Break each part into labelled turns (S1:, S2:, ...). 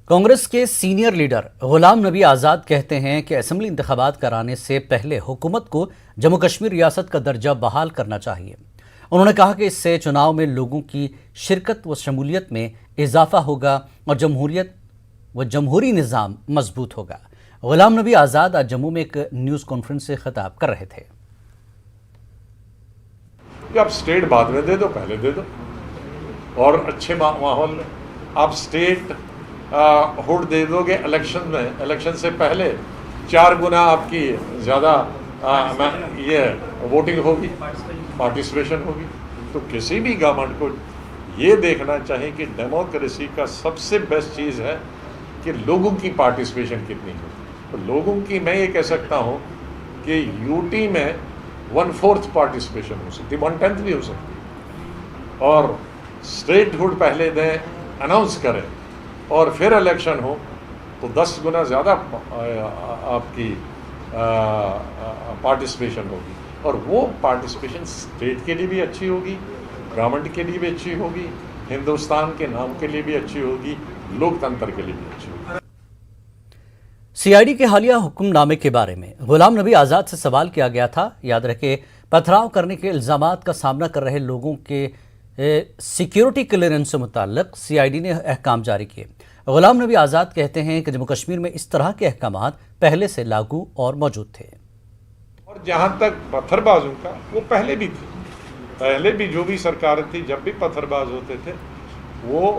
S1: کانگریس کے senior leader Ghulam نبی آزاد کہتے ہیں کہ اسمبلی انتخابات کرانے سے پہلے حکومت کو جموں کشمیر ریاست کا درجہ بحال کرنا چاہیے۔ انہوں نے کہا کہ اس سے چناؤ میں لوگوں کی شرکت و شمولیت میں اضافہ ہوگا اور جمہوری نظام مضبوط ہوگا۔ غلام نبی آزاد آج جموں میں ایک نیوز کانفرنس سے خطاب کر رہے تھے۔
S2: کہ آپ سٹیٹ بعد میں دے دو، پہلے دے دو، اور اچھے ماحول میں آپ سٹیٹ ہوڈ دے دو گے الیکشن میں، الیکشن سے پہلے 4 گنا آپ کی زیادہ یہ ووٹنگ ہوگی، پارٹیسپیشن ہوگی۔ تو کسی بھی گورنمنٹ کو یہ دیکھنا چاہیے کہ ڈیموکریسی کا سب سے بیسٹ چیز ہے کہ لوگوں کی پارٹیسپیشن کتنی ہے۔ تو لوگوں کی میں یہ کہہ سکتا ہوں کہ یوٹی میں 1/4 پارٹیسپیشن ہو سکتی، 1/10 بھی ہو سکتی ہے، اور اسٹیٹ ہوڈ پہلے دیں، اناؤنس کریں، اور پھر الیکشن ہو تو 10 گنا زیادہ آپ کی پارٹیسپیشن ہوگی، اور وہ پارٹیسپیشن اسٹیٹ کے لیے بھی اچھی ہوگی، گورنمنٹ کے لیے بھی اچھی ہوگی، ہندوستان کے نام کے لیے بھی اچھی ہوگی، لوک تنتر کے لیے بھی اچھی ہوگی۔
S1: سی آئی ڈی کے حالیہ حکم نامے کے بارے میں غلام نبی آزاد سے سوال کیا گیا تھا۔ یاد رکھے، پتھراؤ کرنے کے الزامات کا سامنا کر رہے لوگوں کے سیکیورٹی کلیئرنس سے متعلق سی آئی ڈی نے احکام جاری کیے۔ غلام نبی آزاد کہتے ہیں کہ جموں کشمیر میں اس طرح کے احکامات پہلے سے لاگو اور موجود تھے،
S2: اور جہاں تک پتھر بازوں کا، وہ پہلے بھی تھے، پہلے بھی جو بھی سرکاریں تھی جب بھی پتھر باز ہوتے تھے وہ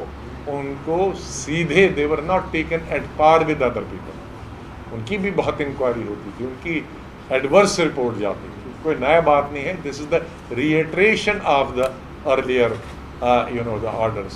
S2: ان کو سیدھے they were not taken at par with other people، ان کی بھی بہت انکوائری ہوتی تھی، ان کی ایڈورس رپورٹ جاتی تھی، کوئی نیا بات نہیں ہے۔ This is the reiteration of the earlier the orders۔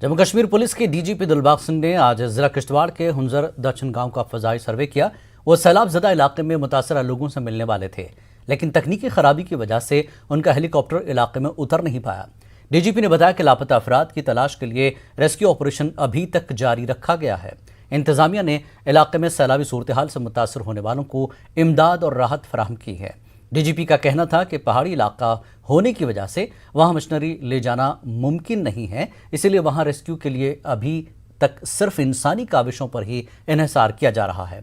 S1: Jammu Kashmir police کے D G P Dilbagh Singh نے آج ضلع کشتواڑ کے ہنزر دچن گاؤں کا فضائی سروے کیا۔ وہ سیلاب زدہ علاقے میں متاثرہ لوگوں سے ملنے والے تھے، لیکن تکنیکی خرابی کی وجہ سے ان کا ہیلی کاپٹر علاقے میں اتر نہیں پایا۔ ڈی جی پی نے بتایا کہ لاپتہ افراد کی تلاش کے لیے ریسکیو آپریشن ابھی تک جاری رکھا گیا ہے۔ انتظامیہ نے علاقے میں سیلابی صورتحال سے متاثر ہونے والوں کو امداد اور راحت فراہم کی ہے۔ ڈی جی پی کا کہنا تھا کہ پہاڑی علاقہ ہونے کی وجہ سے وہاں مشنری لے جانا ممکن نہیں ہے، اسی لیے وہاں ریسکیو کے لیے ابھی تک صرف انسانی کاوشوں پر ہی انحصار کیا جا رہا ہے۔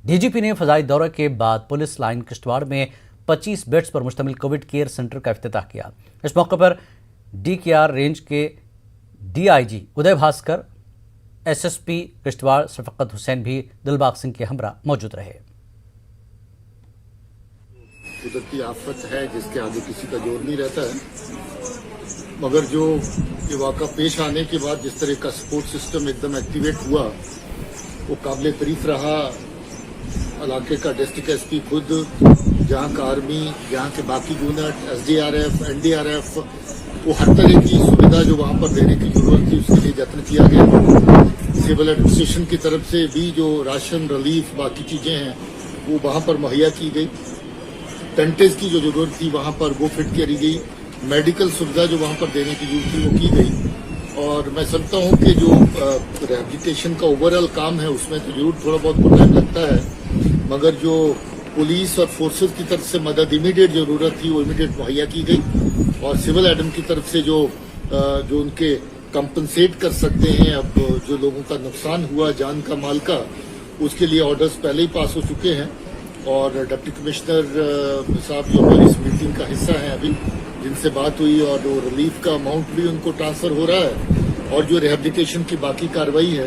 S1: ڈی جی پی نے فضائی دورے کے بعد پولیس لائن کشتواڑ میں 25 بیڈز پر مشتمل کووڈ کیئر سینٹر کا افتتاح کیا۔ اس موقع پر ڈی کے آر رینج کے D I G Uday Bhaskar, S S P Kishtwar Shafqat Hussain بھی دلباغ سنگھ کے ہمراہ موجود رہے۔
S3: قدرتی آفت ہے جس کے آگے کسی کا زور نہیں رہتا ہے، مگر جو یہ واقعہ پیش آنے کے بعد جس طرح کا سپورٹ سسٹم ایک دم ایکٹیویٹ ہوا وہ قابل تعریف رہا۔ علاقے کا ڈسٹرکٹ ایس پی خود، جہاں کا آرمی، یہاں کے باقی unit, S D R F, N D R F, وہ ہر طرح کی سویدھا جو وہاں پر دینے کی ضرورت تھی اس کے لیے جتن کیا گیا۔ سول ایڈمنسٹریشن کی طرف سے بھی جو راشن، ریلیف، باقی چیزیں ہیں وہ وہاں پر مہیا کی گئی۔ ٹینٹز کی جو ضرورت تھی وہاں پر وہ فٹ کری گئی۔ میڈیکل سویدھا جو وہاں پر دینے کی ضرورت تھی وہ کی گئی۔ اور میں سمجھتا ہوں کہ جو ریہیبلیٹیشن کا اوور آل کام ہے اس میں تو ضرور تھوڑا بہت ٹائم لگتا ہے، مگر جو پولیس اور فورسز کی طرف سے مدد امیڈیٹ ضرورت تھی وہ امیڈیٹ مہیا کی گئی، اور سول ایڈم کی طرف سے جو ان کے کمپنسیٹ کر سکتے ہیں اب جو لوگوں کا نقصان ہوا جان کا مال کا، اس کے لیے آرڈرز پہلے ہی پاس ہو چکے ہیں۔ اور ڈپٹی کمشنر صاحب جو ہماری اس میٹنگ کا حصہ ہیں ابھی، جن سے بات ہوئی، اور وہ ریلیف کا اماؤنٹ بھی ان کو ٹرانسفر ہو رہا ہے، اور جو ریہیبلیٹیشن کی باقی کارروائی ہے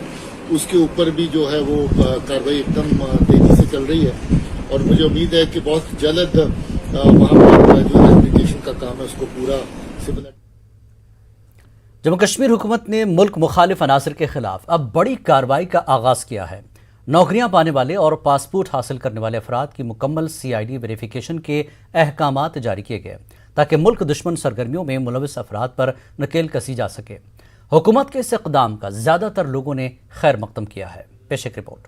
S3: اس کے اوپر بھی جو ہے وہ کارروائی ایک دم تیزی سے چل رہی ہے، اور مجھے امید ہے کہ بہت جلد وہاں پر جو ریہیبلیٹیشن کا کام ہے اس کو پورا سول۔
S1: جموں کشمیر حکومت نے ملک مخالف عناصر کے خلاف اب بڑی کارروائی کا آغاز کیا ہے۔ نوکریاں پانے والے اور پاسپورٹ حاصل کرنے والے افراد کی مکمل سی آئی ڈی ویریفیکیشن کے احکامات جاری کیے گئے تاکہ ملک دشمن سرگرمیوں میں ملوث افراد پر نکیل کسی جا سکے۔ حکومت کے اس اقدام کا زیادہ تر لوگوں نے خیر مقدم کیا ہے۔ پیش ایک رپورٹ۔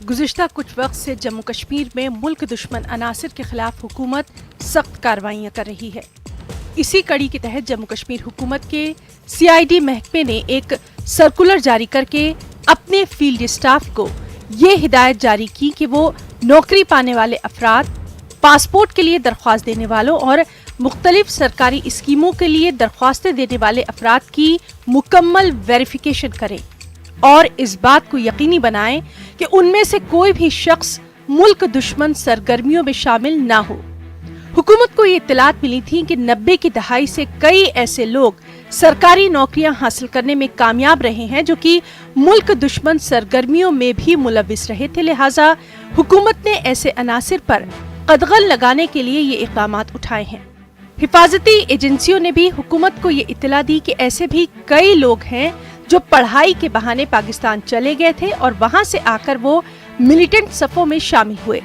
S4: گزشتہ کچھ وقت سے جموں کشمیر میں ملک دشمن عناصر کے خلاف حکومت سخت کارروائیاں کر رہی ہے۔ اسی کڑی کے تحت جموں کشمیر حکومت کے سی آئی ڈی محکمے نے ایک سرکولر جاری کر کے اپنے فیلڈ اسٹاف کو ये हिदायत जारी की कि वो नौकरी पाने वाले अफराद, पासपोर्ट के लिए दरख्वास्त देने वालों और मुख्तलिफ सरकारी स्कीमों के लिए दरख्वास्तें देने वाले अफराद की मुकम्मल वेरिफिकेशन करें और इस बात को यकीनी बनाएं कि उनमें से कोई भी शख्स मुल्क दुश्मन सरगर्मियों में शामिल ना हो। हुकूमत को ये इत्तलात मिली थी कि 90 की दहाई से कई ऐसे लोग सरकारी नौकरियां हासिल करने में कामयाब रहे हैं जो कि मुल्क दुश्मन सरगर्मियों में भी मुलविस रहे थे। लिहाजा हुकूमत ने ऐसे अनासिर पर कदगन लगाने के लिए ये इक़दामात उठाए हैं। हिफाजती एजेंसियों ने भी हुकूमत को ये इत्तला दी कि ऐसे भी कई लोग हैं जो पढ़ाई के बहाने पाकिस्तान चले गए थे और वहां से आकर वो मिलिटेंट सफों में शामिल हुए।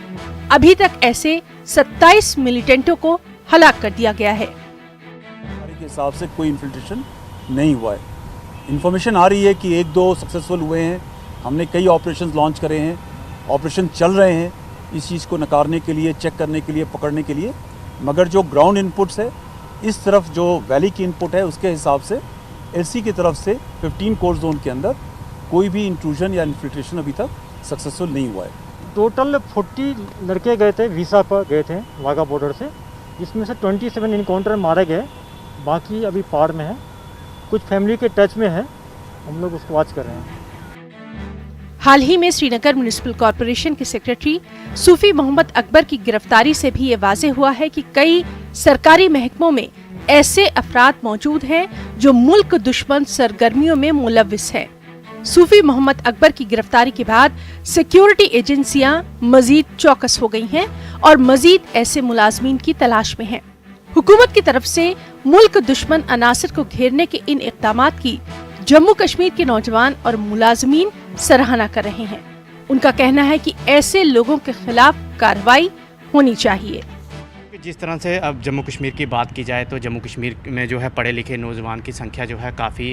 S4: अभी तक ऐसे 27 मिलिटेंटों को हलाक कर दिया गया है।
S5: के हिसाब से कोई इन्फिल्ट्रेशन नहीं हुआ है। इन्फॉर्मेशन आ रही है कि 1-2 सक्सेसफुल हुए हैं। हमने कई ऑपरेशंस लॉन्च करे हैं, ऑपरेशन चल रहे हैं इस चीज़ को नकारने के लिए, चेक करने के लिए, पकड़ने के लिए। मगर जो ग्राउंड इनपुट्स है, इस तरफ जो वैली की इनपुट है, उसके हिसाब से एलसी की तरफ से 15 कोर जोन के अंदर कोई भी इंट्रूजन या इन्फिल्ट्रेशन अभी तक सक्सेसफुल नहीं हुआ है।
S6: टोटल 40 लड़के गए थे, वीज़ा पर गए थे वाघा बॉर्डर से, जिसमें से 27 इनकाउंटर मारे गए, बाकी अभी पार में है। कुछ फैमिली के टच में है, हम लोग उसको वॉच कर रहे हैं।
S4: हाल ही में श्रीनगर म्युनिसिपल कॉरपोरेशन के सेक्रेटरी सूफी मोहम्मद अकबर की गिरफ्तारी से भी ये वाज़ेह हुआ है कि कई सरकारी महकमों में ऐसे अफराद मौजूद हैं जो मुल्क दुश्मन सरगर्मियों में मुलविस हैं। सूफी मोहम्मद अकबर की गिरफ्तारी के बाद सिक्योरिटी एजेंसियां मजीद चौकस हो गई हैं और मजीद ऐसे मुलाजमीन की तलाश में हैं। हुकूमत की तरफ से मुल्क दुश्मन अनासिर को घेरने के इन इक़दामात की जम्मू कश्मीर के नौजवान और मुलाजमीन सराहना कर रहे हैं। उनका कहना है कि ऐसे लोगों के खिलाफ कार्रवाई होनी चाहिए।
S7: जिस तरह से अब जम्मू कश्मीर की बात की जाए तो जम्मू कश्मीर में जो है पढ़े लिखे नौजवान की संख्या जो है काफ़ी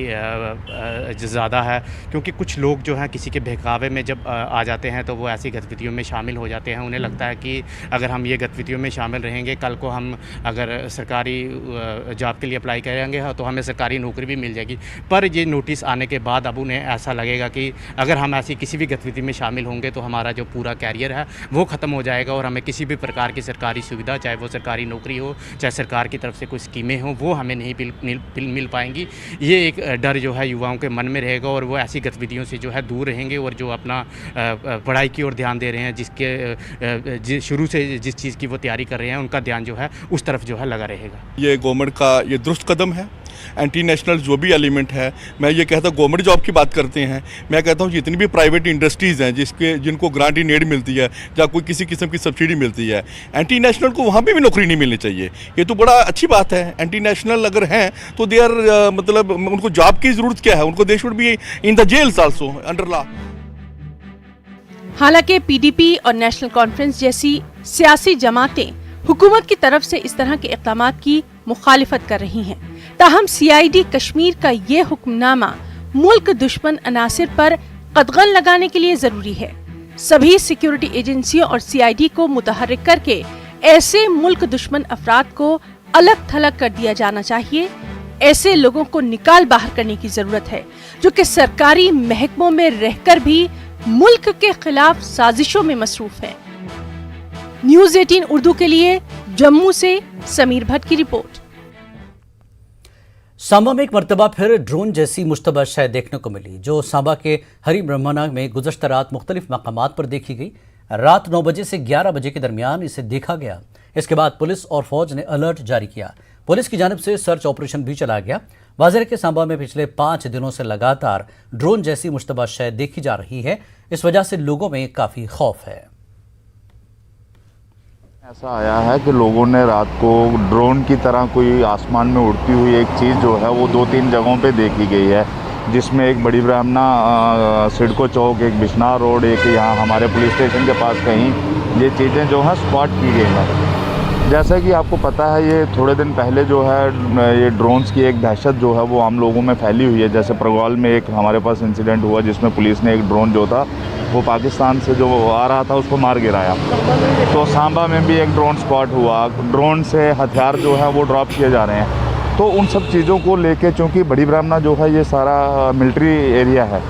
S7: ज़्यादा है, क्योंकि कुछ लोग जो हैं किसी के बहकावे में जब आ जाते हैं तो वो ऐसी गतिविधियों में शामिल हो जाते हैं। उन्हें लगता है कि अगर हम ये गतिविधियों में शामिल रहेंगे, कल को हम अगर सरकारी जॉब के लिए अप्लाई करेंगे तो हमें सरकारी नौकरी भी मिल जाएगी। पर ये नोटिस आने के बाद अब उन्हें ऐसा लगेगा कि अगर हम ऐसी किसी भी गतिविधि में शामिल होंगे तो हमारा जो पूरा कैरियर है वो ख़त्म हो जाएगा और हमें किसी भी प्रकार की सरकारी सुविधा, चाहे वो सरकारी नौकरी हो, चाहे सरकार की तरफ से कोई स्कीमें हों, वो हमें नहीं मिल पाएंगी। ये एक डर जो है युवाओं के मन में रहेगा और वो ऐसी गतिविधियों से जो है दूर रहेंगे और जो अपना पढ़ाई की ओर ध्यान दे रहे हैं, जिसके शुरू से जिस चीज़ की वो तैयारी कर रहे हैं, उनका ध्यान जो है उस तरफ जो है लगा रहेगा।
S8: ये गवर्नमेंट का ये दुरुस्त कदम है। एंटी नेशनल जो भी एलिमेंट है, मैं ये कहता हूँ गवर्नमेंट जॉब की बात करते हैं, मैं कहता हूँ जितनी भी प्राइवेट इंडस्ट्रीज़ हैं जिनको ग्रांट इन एड मिलती है या कोई किसी किस्म की सब्सिडी मिलती है, एंटी नेशनल को वहाँ पे भी नौकरी नहीं मिलनी चाहिए। ये तो बड़ा अच्छी बात है। एंटी नेशनल अगर हैं तो दे आर मतलब उनको जॉब की ज़रूरत क्या है, उनको they should be in the jails also under law.
S4: हालांकि पीडीपी और नेशनल कॉन्फ्रेंस जैसी सियासी जमातें हुकूमत की तरफ से इस तरह के इक़दामात की मुखालिफत कर रही हैं। ताहम सीआईडी कश्मीर का ये हुक्मनामा मुल्क दुश्मन अनासिर पर कदगन लगाने के लिए जरूरी है। सभी सिक्योरिटी एजेंसियों और सीआईडी को मुतहर्रिक करके ऐसे मुल्क दुश्मन अफराद को अलग थलग कर दिया जाना चाहिए। ऐसे लोगों को निकाल बाहर करने की जरूरत है जो कि सरकारी महकमों में रहकर भी मुल्क के खिलाफ साजिशों में मसरूफ है। न्यूज़ 18 उर्दू के लिए जम्मू से समीर भट्ट की रिपोर्ट।
S1: सांबा में एक मरतबा फिर ड्रोन जैसी मुश्तबा शय देखने को मिली, जो सांबा के हरी ब्रह्मणा में गुज़श्ता रात मुख्तलिफ मकामात पर देखी गई। रात 9 बजे से 11 बजे के दरमियान इसे देखा गया। इसके बाद पुलिस और फौज ने अलर्ट जारी किया। पुलिस की जानिब से सर्च ऑपरेशन भी चला गया। वाज़ेह के सांबा में पिछले 5 दिनों से लगातार ड्रोन जैसी मुश्तबा शय देखी जा रही है। इस वजह से लोगों में काफ़ी खौफ है।
S9: ऐसा आया है कि लोगों ने रात को ड्रोन की तरह कोई आसमान में उड़ती हुई एक चीज़ जो है वो 2-3 जगहों पे देखी गई है, जिसमें एक बड़ी ब्राह्मणा सिडको चौक, एक बिश्नाह रोड, एक यहाँ हमारे पुलिस स्टेशन के पास कहीं ये चीज़ें जो हैं स्पॉट की गई हैं। जैसा कि आपको पता है, ये थोड़े दिन पहले जो है ये ड्रोन्स की एक दहशत जो है वो आम लोगों में फैली हुई है। जैसे परगवाल में एक हमारे पास इंसिडेंट हुआ जिसमें पुलिस ने एक ड्रोन जो था वो पाकिस्तान से जो आ रहा था उसको मार गिराया। तो सांबा में भी एक ड्रोन स्पॉट हुआ। ड्रोन से हथियार जो है वो ड्रॉप किए जा रहे हैं। तो उन सब चीज़ों को लेके, चूँकि बड़ी ब्राह्मणा जो है ये सारा मिलिट्री एरिया है,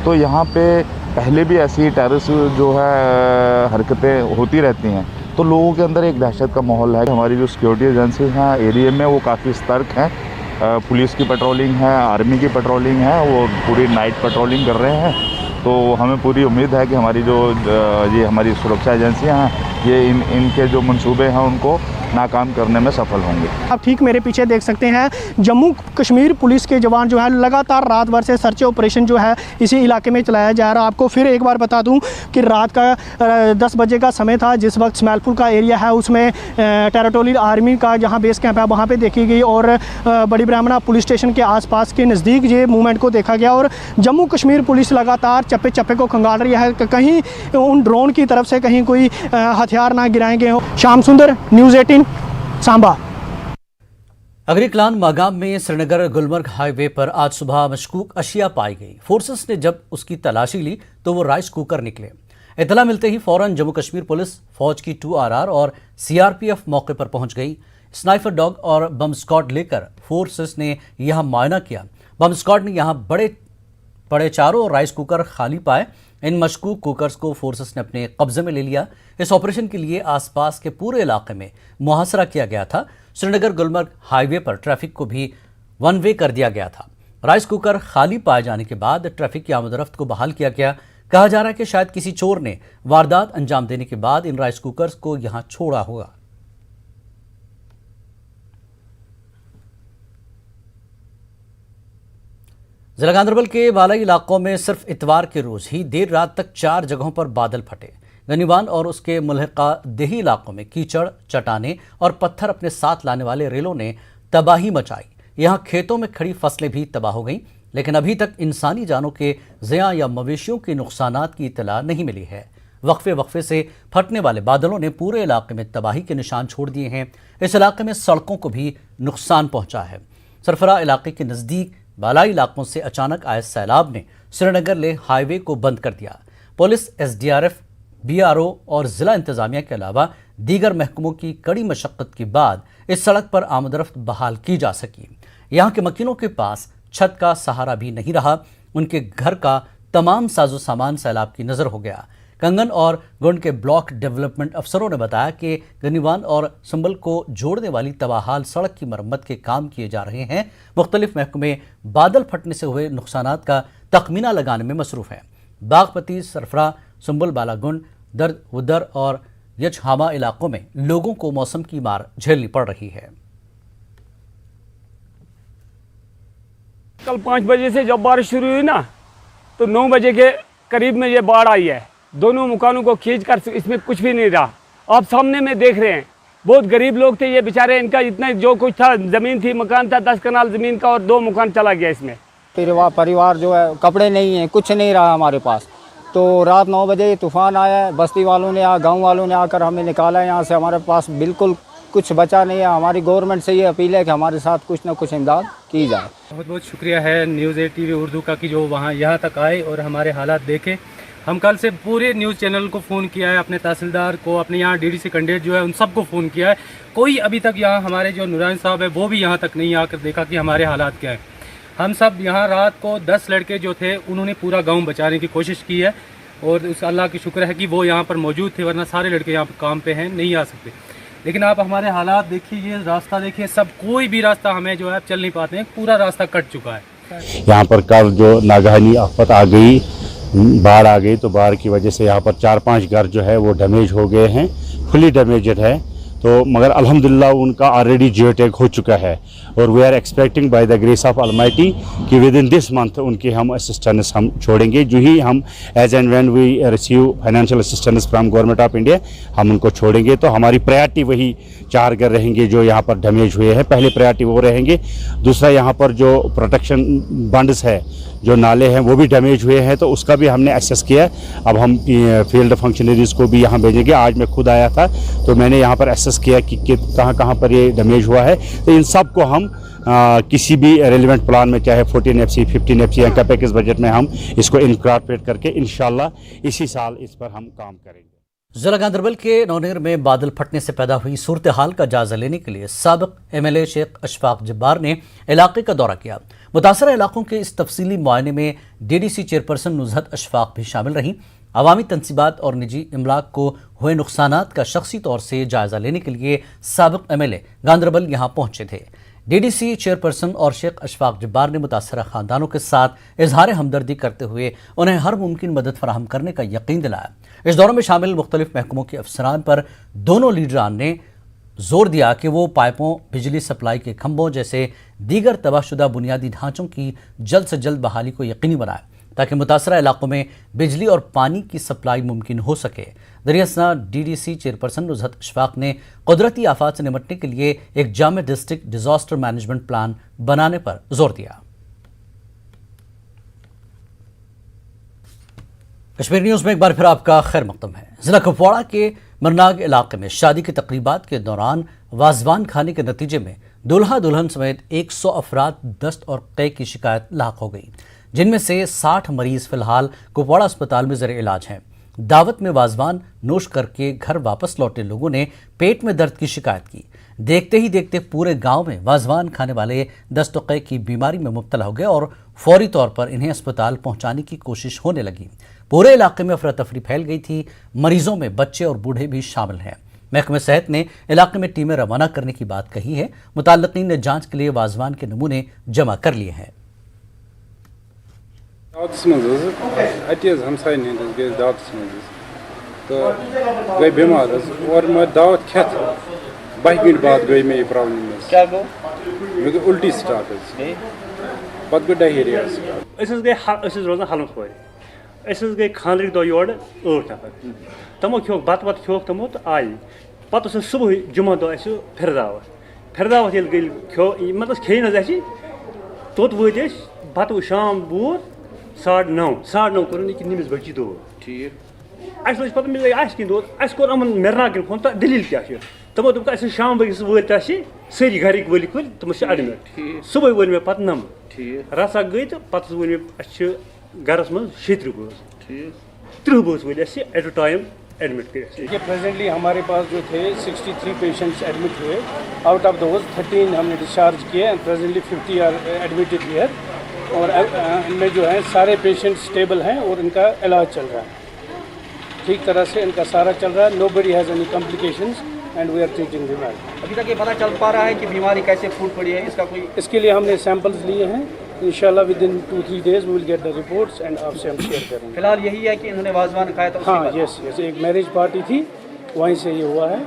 S9: तो यहाँ पे पहले भी ऐसी टेररिस्ट जो है हरकतें होती रहती हैं, तो लोगों के अंदर एक दहशत का माहौल है। हमारी जो सिक्योरिटी एजेंसीज हैं एरिया में वो काफ़ी सतर्क हैं। पुलिस की पेट्रोलिंग है, आर्मी की पेट्रोलिंग है, वो पूरी नाइट पेट्रोलिंग कर रहे हैं। तो हमें पूरी उम्मीद है कि हमारी जो ये हमारी सुरक्षा एजेंसियां हैं ये इनके जो मंसूबे हैं उनको नाकाम करने में सफल होंगे।
S10: आप ठीक मेरे पीछे देख सकते हैं, जम्मू कश्मीर पुलिस के जवान जो है लगातार रात भर से सर्च ऑपरेशन जो है इसी इलाके में चलाया जा रहा है। आपको फिर एक बार बता दूं कि रात का 10 बजे का समय था जिस वक्त स्मैलपुर का एरिया है उसमें टेरिटोरियल आर्मी का जहां बेस कैंप है वहां पे देखी गई और बड़ी ब्राह्मणा पुलिस स्टेशन के आसपास के नज़दीक ये मूवमेंट को देखा गया। और जम्मू कश्मीर पुलिस लगातार चप्पे चप्पे को खंगाल रही है कि कहीं उन ड्रोन की तरफ से कहीं कोई हथियार ना गिराए गए हों। श्याम सुंदर, न्यूज़ 18 सांबा।
S1: अगरीकलान मागाम में श्रीनगर गुलमर्ग हाईवे पर आज सुबह मशकूक अशिया पाई गई। फोर्सेस ने जब उसकी तलाशी ली तो वो राइस कुकर निकले। इतला मिलते ही फौरन जम्मू कश्मीर पुलिस, फौज की 2RR और CRPF मौके पर पहुंच गई। स्नाइपर डॉग और बम स्क्वाड लेकर फोर्सेस ने यहां मुआयना किया। बम स्क्वाड ने यहां बड़े पड़े चारों राइस कुकर खाली पाए। इन मशकूक कुकर्स को फोर्सेस ने अपने कब्जे में ले लिया। इस ऑपरेशन के लिए आसपास के पूरे इलाके में मुहासरा किया गया था। श्रीनगर गुलमर्ग हाईवे पर ट्रैफिक को भी 1 वे कर दिया गया था। राइस कुकर खाली पाए जाने के बाद ट्रैफिक की आमदरफ्त को बहाल किया गया। कहा जा रहा है कि शायद किसी चोर ने वारदात अंजाम देने के बाद इन राइस कुकर्स को यहां छोड़ा होगा। जिला गांधरबल के बालाई इलाकों में सिर्फ इतवार के रोज ही देर रात तक 4 जगहों पर बादल फटे। गनीवान और उसके मुल्हिका देही इलाकों में कीचड़, चट्टाने और पत्थर अपने साथ लाने वाले रेलों ने तबाही मचाई। यहां खेतों में खड़ी फसलें भी तबाह हो गईं, लेकिन अभी तक इंसानी जानों के ज़िया या मवेशियों के नुकसानात की इत्तला नहीं मिली है। वक्फे वक्फे से फटने वाले बादलों ने पूरे इलाके में तबाही के निशान छोड़ दिए हैं। इस इलाके में सड़कों को भी नुकसान पहुंचा है। सरफरा इलाके के नज़दीक बालाई इलाकों से अचानक आए सैलाब ने श्रीनगर ले हाईवे को बंद कर दिया। पुलिस, SDRF, BRO और ज़िला इंतज़ामिया के अलावा दीगर महकमों की कड़ी मशक्क़त के बाद इस सड़क पर आमदरफ्त बहाल की जा सकी। यहाँ के मकीनों के पास छत का सहारा भी नहीं रहा। उनके घर का तमाम साजो सामान सैलाब की नज़र हो गया। कंगन और गुंड के ब्लॉक डेवलपमेंट अफसरों ने बताया कि गनीवान और संबल को जोड़ने वाली तबाहाल सड़क की मरम्मत के काम किए जा रहे हैं। मुख्तलिफ महकमे बादल फटने से हुए नुकसानात का तखमीना लगाने में मसरूफ़ हैं। बागपती, सरफरा, संबल, बालागुंड, दर्द उदर और यचहामा इलाकों में लोगों को मौसम की मार झेलनी पड़ रही है।
S11: कल 5 बजे से जब बारिश शुरू हुई ना तो 9 बजे के करीब में ये बाढ़ आई है। दोनों मकानों को खींच कर, इसमें कुछ भी नहीं रहा। आप सामने में देख रहे हैं, बहुत गरीब लोग थे ये बेचारे। इनका इतना जो कुछ था, ज़मीन थी, मकान था, 10 कनाल ज़मीन का और 2 मकान चला गया इसमें।
S12: परिवार जो है, कपड़े नहीं है, कुछ नहीं रहा हमारे पास। तो रात 9 बजे तूफ़ान आया। बस्ती वालों ने, गाँव वालों ने आकर हमें निकाला यहाँ से। हमारे पास बिल्कुल कुछ बचा नहीं है। हमारी गवर्नमेंट से ये अपील है कि हमारे साथ कुछ ना कुछ इमदाद की जाए।
S13: बहुत बहुत शुक्रिया है न्यूज़ 8 TV उर्दू का कि जो वहाँ यहाँ तक आए और हमारे हालात देखे। हम कल से पूरे न्यूज़ चैनल को फ़ोन किया है, अपने तहसीलदार को, अपने यहाँ DDC कैंडिडेट जो है उन सबको फ़ोन किया है। कोई अभी तक यहाँ, हमारे जो नूरानी साहब है वो भी यहाँ तक नहीं आकर देखा कि हमारे हालात क्या है। हम सब यहाँ रात को 10 लड़के जो थे उन्होंने पूरा गाँव बचाने की कोशिश की है और उस अल्लाह की शुक्र है कि वो यहाँ पर मौजूद थे, वरना सारे लड़के यहाँ पर काम पे हैं, नहीं आ सकते। लेकिन आप हमारे हालात देखिए, ये रास्ता देखिए, सब कोई भी रास्ता हमें जो है चल नहीं पाते हैं, पूरा रास्ता कट चुका है।
S14: यहाँ पर कल जो नागहानी आफत आ गई, बाढ़ आ गई, तो बाढ़ की वजह से यहाँ पर 4-5 घर जो है वो डैमेज हो गए हैं, फुली डैमेजड है। तो मगर अल्हम्दुलिल्लाह उनका ऑलरेडी जियो टैग हो चुका है और we are expecting by the grace of Almighty कि विद इन दिस मंथ उनकी हम असिस्टेंस हम छोड़ेंगे। जो ही हम as and when we receive financial assistance from government of India हम उनको छोड़ेंगे। तो हमारी प्रायोरिटी वही 4 घर रहेंगे जो यहाँ पर डैमेज हुए हैं, पहले प्रायोरिटी वो रहेंगे। दूसरा यहाँ पर जो प्रोटेक्शन बंड्स है, जो नाले हैं वो भी डैमेज हुए हैं, तो उसका भी हमने एसेस किया। अब हम फील्ड फंक्शनरीज़ को भी यहाँ भेजेंगे। आज मैं खुद आया था तो मैंने यहाँ पर एसेस किया कि कहाँ कहाँ पर ये डैमेज हुआ है। तो इन सब को हम किसी भी रेलिवेंट प्लान में, चाहे 14 FC, 15 FC या पैकेज बजट में हम इसको इनकॉर्पोरेट करके इंशाल्लाह इसी साल इस पर हम काम करेंगे।
S1: ضلع گاندربل کے نونیر میں بادل پھٹنے سے پیدا ہوئی صورتحال کا جائزہ لینے کے لیے سابق MLA شیخ اشفاق جبار نے علاقے کا دورہ کیا۔ متاثرہ علاقوں کے اس تفصیلی معائنے میں DDC چیئرپرسن نزہت اشفاق بھی شامل رہیں۔ عوامی تنصیبات اور نجی املاک کو ہوئے نقصانات کا شخصی طور سے جائزہ لینے کے لیے سابق MLA گاندربل یہاں پہنچے تھے۔ DDC چیئرپرسن اور شیخ اشفاق جبار نے متاثرہ خاندانوں کے ساتھ اظہار ہمدردی کرتے ہوئے انہیں ہر ممکن مدد فراہم کرنے کا یقین دلایا۔ اس دورے میں شامل مختلف محکموں کے افسران پر دونوں لیڈران نے زور دیا کہ وہ پائپوں، بجلی سپلائی کے کھمبوں جیسے دیگر تباہ شدہ بنیادی ڈھانچوں کی جلد سے جلد بحالی کو یقینی بنائے تاکہ متاثرہ علاقوں میں بجلی اور پانی کی سپلائی ممکن ہو سکے۔ دریا اثنا DDC چیئرپرسن نزہت اشفاق نے قدرتی آفات سے نمٹنے کے لیے ایک جامع ڈسٹرکٹ ڈیزاسٹر مینجمنٹ پلان بنانے پر زور دیا۔ کشمیر نیوز میں ایک بار پھر آپ کا خیر مقدم ہے۔ ضلع کپواڑہ کے مرناگ علاقے میں شادی کی تقریبات کے دوران وازوان کھانے کے نتیجے میں دولہا دلہن سمیت 100 افراد دست اور قے کی شکایت لاحق ہو گئی، جن میں سے 60 مریض فی الحال کپواڑہ اسپتال میں زیر علاج ہیں۔ دعوت میں وازوان نوش کر کے گھر واپس لوٹے لوگوں نے پیٹ میں درد کی شکایت کی۔ دیکھتے ہی دیکھتے پورے گاؤں میں وازوان کھانے والے دست و قے کی بیماری میں مبتلا ہو گئے اور فوری طور پر انہیں اسپتال پہنچانے کی کوشش ہونے لگی۔ پورے علاقے میں افراتفری پھیل گئی تھی۔ مریضوں میں بچے اور بوڑھے بھی شامل ہیں۔ محکمہ صحت نے علاقے میں ٹیمیں روانہ کرنے کی بات کہی ہے۔ متعلقین نے جانچ کے لیے وازوان کے نمونے جمع کر لیے ہیں۔
S15: دعوتس مز تو گئی بیمار اور میں دعوت کھت 12 گھنٹہ بعد گئی میں یہ پرابلم مے گئی الٹی سٹارٹ پتہ گئی ڈہیریا
S16: گئی روزان حلمس کور گئی خاندرک دہ یور 8 نفر تمو کھیوک بت وت کھیوک تمو تو آئی پتہ صبح جمعہ دہ پھر دعوت یل گئی کھیو مطلب کھیٚیہِ نہ حظ توٚت وٲتۍ أسۍ پتہٕ شام ووت 9:30 کوٚرُن ییٚکیٛاہ نٔمِس بجہِ دور ٹھیٖک اَسہِ لٔج پتہٕ مےٚ لٔگۍ اَسہِ کِنۍ دود اَسہِ کوٚر یِمن مِرناگن فون تہٕ دٔلیٖل کیٛاہ چھِ تِمو دوٚپُکھ اَسہِ شام بٲگِس وٲتۍ اَسہِ سٲری گرِکۍ ؤلِکھ ؤلۍ تِم چھِ ایڈمِٹ صبحٲے وٲلۍ مےٚ پتہٕ نمبر رژھا گٔے تہٕ پتہٕ ووٚن مےٚ اَسہِ چھِ گرس منٛز 36 بٲژ 30 بٲژ وٲلۍ اَسہِ ایٹ اے ٹایم ایڈمٹ کٔرِتھ۔
S15: یہ پریزنٹلی ہمارے پاس جو تھے 63 پیشنٹس ایڈمٹ ہوئے، آؤٹ آف دوز 13 ہم نے ڈسچارج کیے and presently 50 are admitted here اور ان میں جو ہے سارے پیشنٹ اسٹیبل ہیں اور ان کا علاج چل رہا ہے ٹھیک طرح سے، ان کا سارا چل رہا ہے۔ Nobody has any complications and we are treating them.
S17: ابھی تک یہ پتہ چل پا رہا ہے کہ بیماری کیسے پھوٹ پڑی ہے؟ اس کا کوئی
S15: اس کے لیے ہم نے سیمپلز لیے ہیں، انشاءاللہ with in 2-3 days we will get the reports and آپ سے ہم شیئر کریں گے۔
S17: فی الحال یہی ہے کہ انہوں نے وازوان کھایا تھا؟
S15: ہاں یس ایک میرج پارٹی تھی وہیں سے یہ ہوا ہے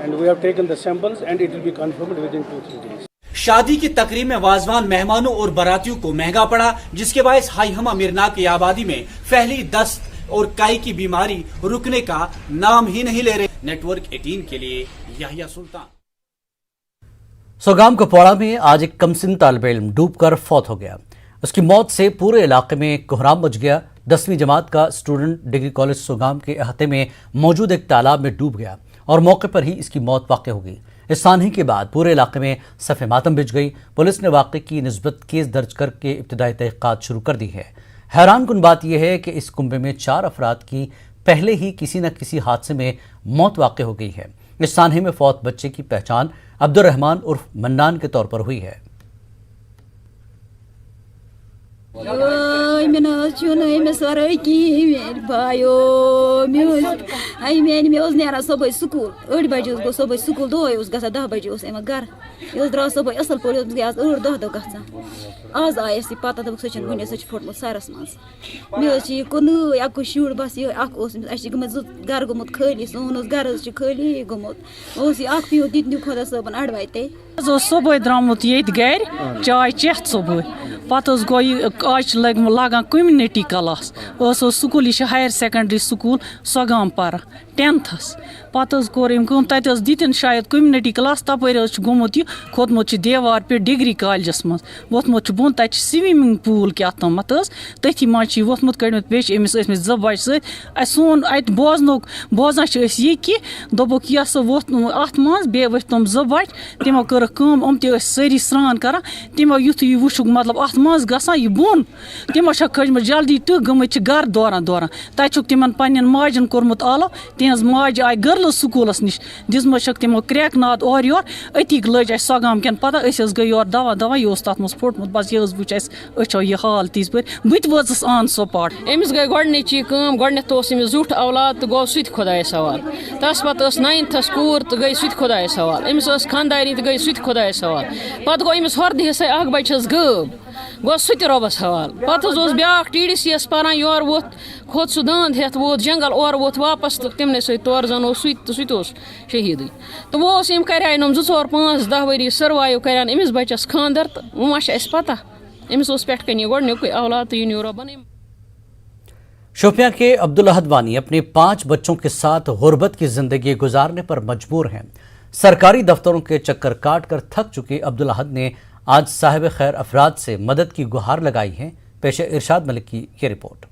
S15: and we have taken the samples and it will be confirmed within 2-3 days۔
S18: شادی کی تقریب میں وازوان مہمانوں اور براتیوں کو مہنگا پڑا، جس کے باعث ہائی ہما مرناگ کی آبادی میں پھیلی دست اور کائی کی بیماری رکنے کا نام ہی نہیں لے رہے۔ نیٹ ورک 18 کے لیے یحییٰ سلطان۔
S1: سوگام کپواڑہ میں آج ایک کمسن طالب علم ڈوب کر فوت ہو گیا۔ اس کی موت سے پورے علاقے میں کوہرام مچ گیا۔ 10ویں جماعت کا اسٹوڈنٹ ڈگری کالج سوگام کے احاطے میں موجود ایک تالاب میں ڈوب گیا اور موقع پر ہی اس کی موت واقع ہو گئی۔ اس سانحے کے بعد پورے علاقے میں صف ماتم بچھ گئی۔ پولیس نے واقعے کی نسبت کیس درج کر کے ابتدائی تحقیقات شروع کر دی ہے۔ حیران کن بات یہ ہے کہ اس کنبے میں 4 افراد کی پہلے ہی کسی نہ کسی حادثے میں موت واقع ہو گئی ہے۔ اس سانحے میں فوت بچے کی پہچان عبد الرحمان عرف منان کے طور پر ہوئی ہے۔
S19: نیران صبح سکول 8 بجے گو صبح سکول دۄہے گژھان 10 بجے یِوان گھر یہ درٛاو صبح اصل پٲٹھۍ گٔے آز 8 دۄہ گژھان آز آیہِ اَسہِ پتہ دوٚپُکھ سۄ چھنہٕ وُنہِ سۄ چھِ پھوٚٹمُت سرس منٛز مےٚ حظ چھِ یہِ کُنُے اَکُے شُر بس یِہوے اکھ اوس أمِس اَسہِ چھِ گٔمٕتۍ 2 گرٕ گوٚمُت خٲلی سون حظ گرٕ حظ چھُ خٲلی گوٚمُت اوس یہِ اکھ پیوٗنٛت دِتۍ خۄدا صٲبن اَڑوَتے
S20: حظ اوس صبحٲے درٛامُت ییٚتہِ گرِ چاے چٮ۪تھ صبحٲے پتہٕ حظ گوٚو یہِ آز چھِ لاگان کٔمنِٹی کلاس اوس سکوٗل یہِ چھِ ہایر سیکنڈری سکوٗل سۄگام پران 10تھس پتہٕ حظ کوٚر أمۍ کٲم تتہِ حظ دِتِن شاید کٔمنِٹی کلاس تپٲرۍ حظ چھُ گوٚمُت یہِ کھوٚتمُت چھُ دیوار پٮ۪ٹھ ڈگری کالجس منٛز ووٚتھمُت چھُ بۄن تتہِ چھِ سوِمنٛگ پوٗل کیٛاہ تامتھ حظ تٔتھی منٛز چھِ یہِ ووٚتھمُت کٔڑمٕتۍ بیٚیہِ چھِ أمِس ٲسمٕتۍ 2 بچہِ سۭتۍ اَسہِ سون اَتہِ بوزان چھِ أسۍ یہِ کہِ دوٚپُکھ یہِ ہسا ووٚتھ اَتھ منٛز بیٚیہِ ؤتھۍ تِم 2 بچہِ تِمو کٔرٕکھ کٲم یِم تہِ ٲسۍ سٲری سرٛان کران تِمو یُتھُے یہِ وٕچھُکھ مطلب اَتھ अथ मज गसान यह बोन तमो खजम जल्दी टक गमत गर दौरान दौरान तक तिमन पन्न माजन कोर्मुत आलो तिहज माज आय गर्ल्स स्कूलस निश दिजम तमो क्रैक नाद और योर अति लज अस सगाम कन पता गई योर दवा दवा यह तथ मज फोटमुत बस यह बुच अच्छो यह हाल तीस पे बत वस आन सोपाट
S21: अमिस गई गोडनिची कम गोडनेथ अमिस जुठ औलाद तो गो सुत खुदायस सवाल तस पत 9थस कूर तो गई सुत खुदायस सवाल अमिस खानदारी तो गई सुत खुदायस सवाल पत गो अमिस हरद हिस्से अख बचस गब गो सुत रबस हवाल पत ब्या TDC यस पान योर वोत खोद सह दांद हेत वोत जंगल और वोत वापस तो तमने सत तौर जन सुत शहीद तो वो अम कर 2-4-5-10 वरी सर्वाइव कर अमिस बचस खानदर तो वो मा पता अमिस पे कन गोडनुक औलाद तो यह न्यूरो बन।
S1: शोपियां के अब्दुल अहद वानी अपने 5 बच्चों के साथ गुर्बत की जिंदगी गुजारने पर मजबूर हैं। सरकारी दफ्तरों के चक्कर काट कर थक चुके अब्दुल अहद ने आज साहिब खैर अफराद से मदद की गुहार लगाई है। पेश इरशाद मलिक की ये रिपोर्ट।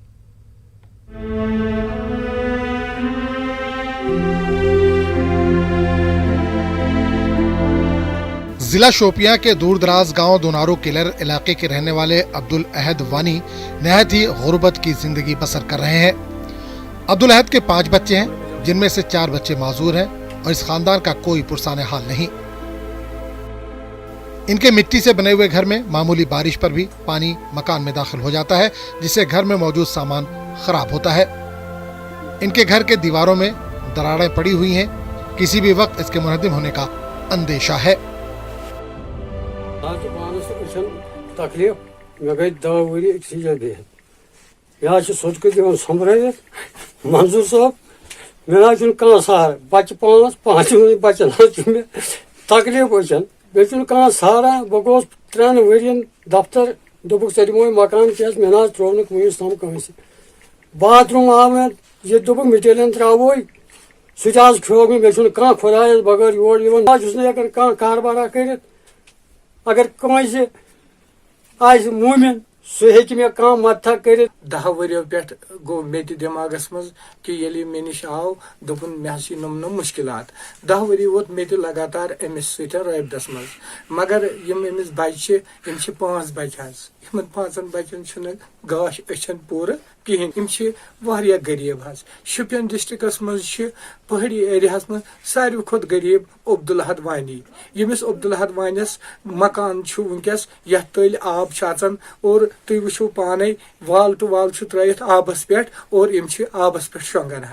S22: जिला शोपियां के दूर दराज गांव दोनारो किलर इलाके के रहने वाले अब्दुल अहद वानी नहायत ही गुर्बत की जिंदगी बसर कर रहे हैं। अब्दुल अहद के 5 बच्चे हैं, जिनमें से 4 बच्चे माजूर हैं और इस खानदान का कोई पुरसाने हाल नहीं। इनके मिट्टी से बने हुए घर में मामूली बारिश पर भी पानी मकान में दाखिल हो जाता है, जिससे घर में मौजूद सामान खराब होता है। इनके घर के दीवारों में दरारें पड़ी हुई हैं, किसी भी वक्त इसके मुनहदिम होने का अंदेशा है।
S23: तकलीफ मे गई 10 वरी यह सोच के दिवान संभरित मंजूर साहब मे कह सहारा बच्चे 5 बच्चन मे तकलीफ वचन बे सहारा बह गोस 3 वरियन दफ्तर दोपुक चे दिमो मकान क्या मे ना त्रो वुनिस तम कंस बाथरूम आव मे ये दोपुक मिटेलियन त्रो सह खो मे कह खुदायस बगैर योर कह कारबारा कर अगर कंस आज मूमिन सह मे कह मदद कर
S24: 10 वरियों पे गो मे दिमागस मज कि ये मे निश आव दोपन मे नम मुश्किलात 10 वरी वोत मे लगातार अमिस सत रबदस मज मगर यम अमिस बच्चे 5 बच्चे इन 5 बच्चन गाश अचन पूर कहें वारिया गरीब शुपियन डिस्ट्रिक्टस मज पहाड़ी एरियास मज सारे खुद गरीब अब्दुल अहद वानी यमिस अब्दुल अहद वानिस मकान वनकस यह तल आब अचान और तुम वो पाने वाल टू वाल त्रित आबस पे और आबस पे शोंगन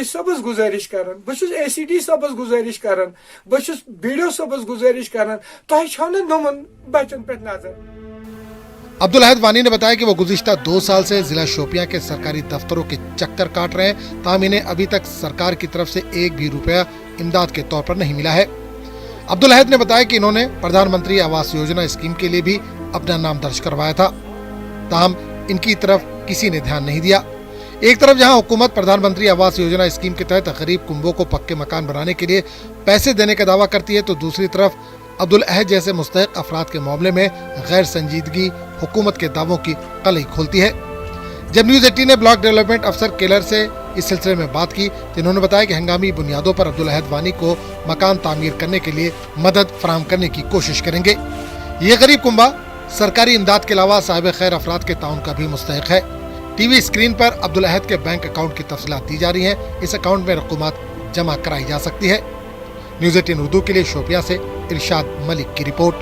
S24: सबस गुजारिश कर बहुत ACD सबस गुजारिश कर बहुत BDO सबस गुजारिश कर तुम नमन बच्चन पे नजर।
S22: अब्दुल अहद वानी ने बताया कि वो गुज़िश्ता 2 साल से जिला शोपियां के सरकारी दफ्तरों के चक्कर काट रहे हैं, ताहम इन्हें अभी तक सरकार की तरफ से 1 भी रुपया इमदाद के तौर पर नहीं मिला है। अब्दुल अहद ने बताया कि इन्होंने प्रधानमंत्री आवास योजना स्कीम के लिए भी अपना नाम दर्ज करवाया था, ताहम इनकी तरफ किसी ने ध्यान नहीं दिया। एक तरफ जहां हुकूमत प्रधानमंत्री आवास योजना स्कीम के तहत गरीब कुंबों को पक्के मकान बनाने के लिए पैसे देने का दावा करती है, तो दूसरी तरफ अब्दुल अहद जैसे मुस्तहिक अफराद के मामले में गैर संजीदगी हुकूमत के दावों की कलई खोलती है। जब न्यूज़ 18 ने ब्लॉक डेवलपमेंट अफसर केलर से इस सिलसिले में बात की तो इन्होंने बताया कि हंगामी बुनियादों पर अब्दुल अहद वानी को मकान तामीर करने के लिए मदद फराहम करने की कोशिश करेंगे। ये गरीब कुंबा सरकारी इमदाद के अलावा साहिब खैर अफराद के ताउन का भी मुस्तहिक है। टीवी स्क्रीन पर अब्दुल अहद के बैंक अकाउंट की तफसीलात दी जा रही हैं। इस अकाउंट में रकूमात जमा कराई जा सकती है। न्यूज़ 18 उर्दू के लिए शोपियां से इरशाद मलिक की रिपोर्ट।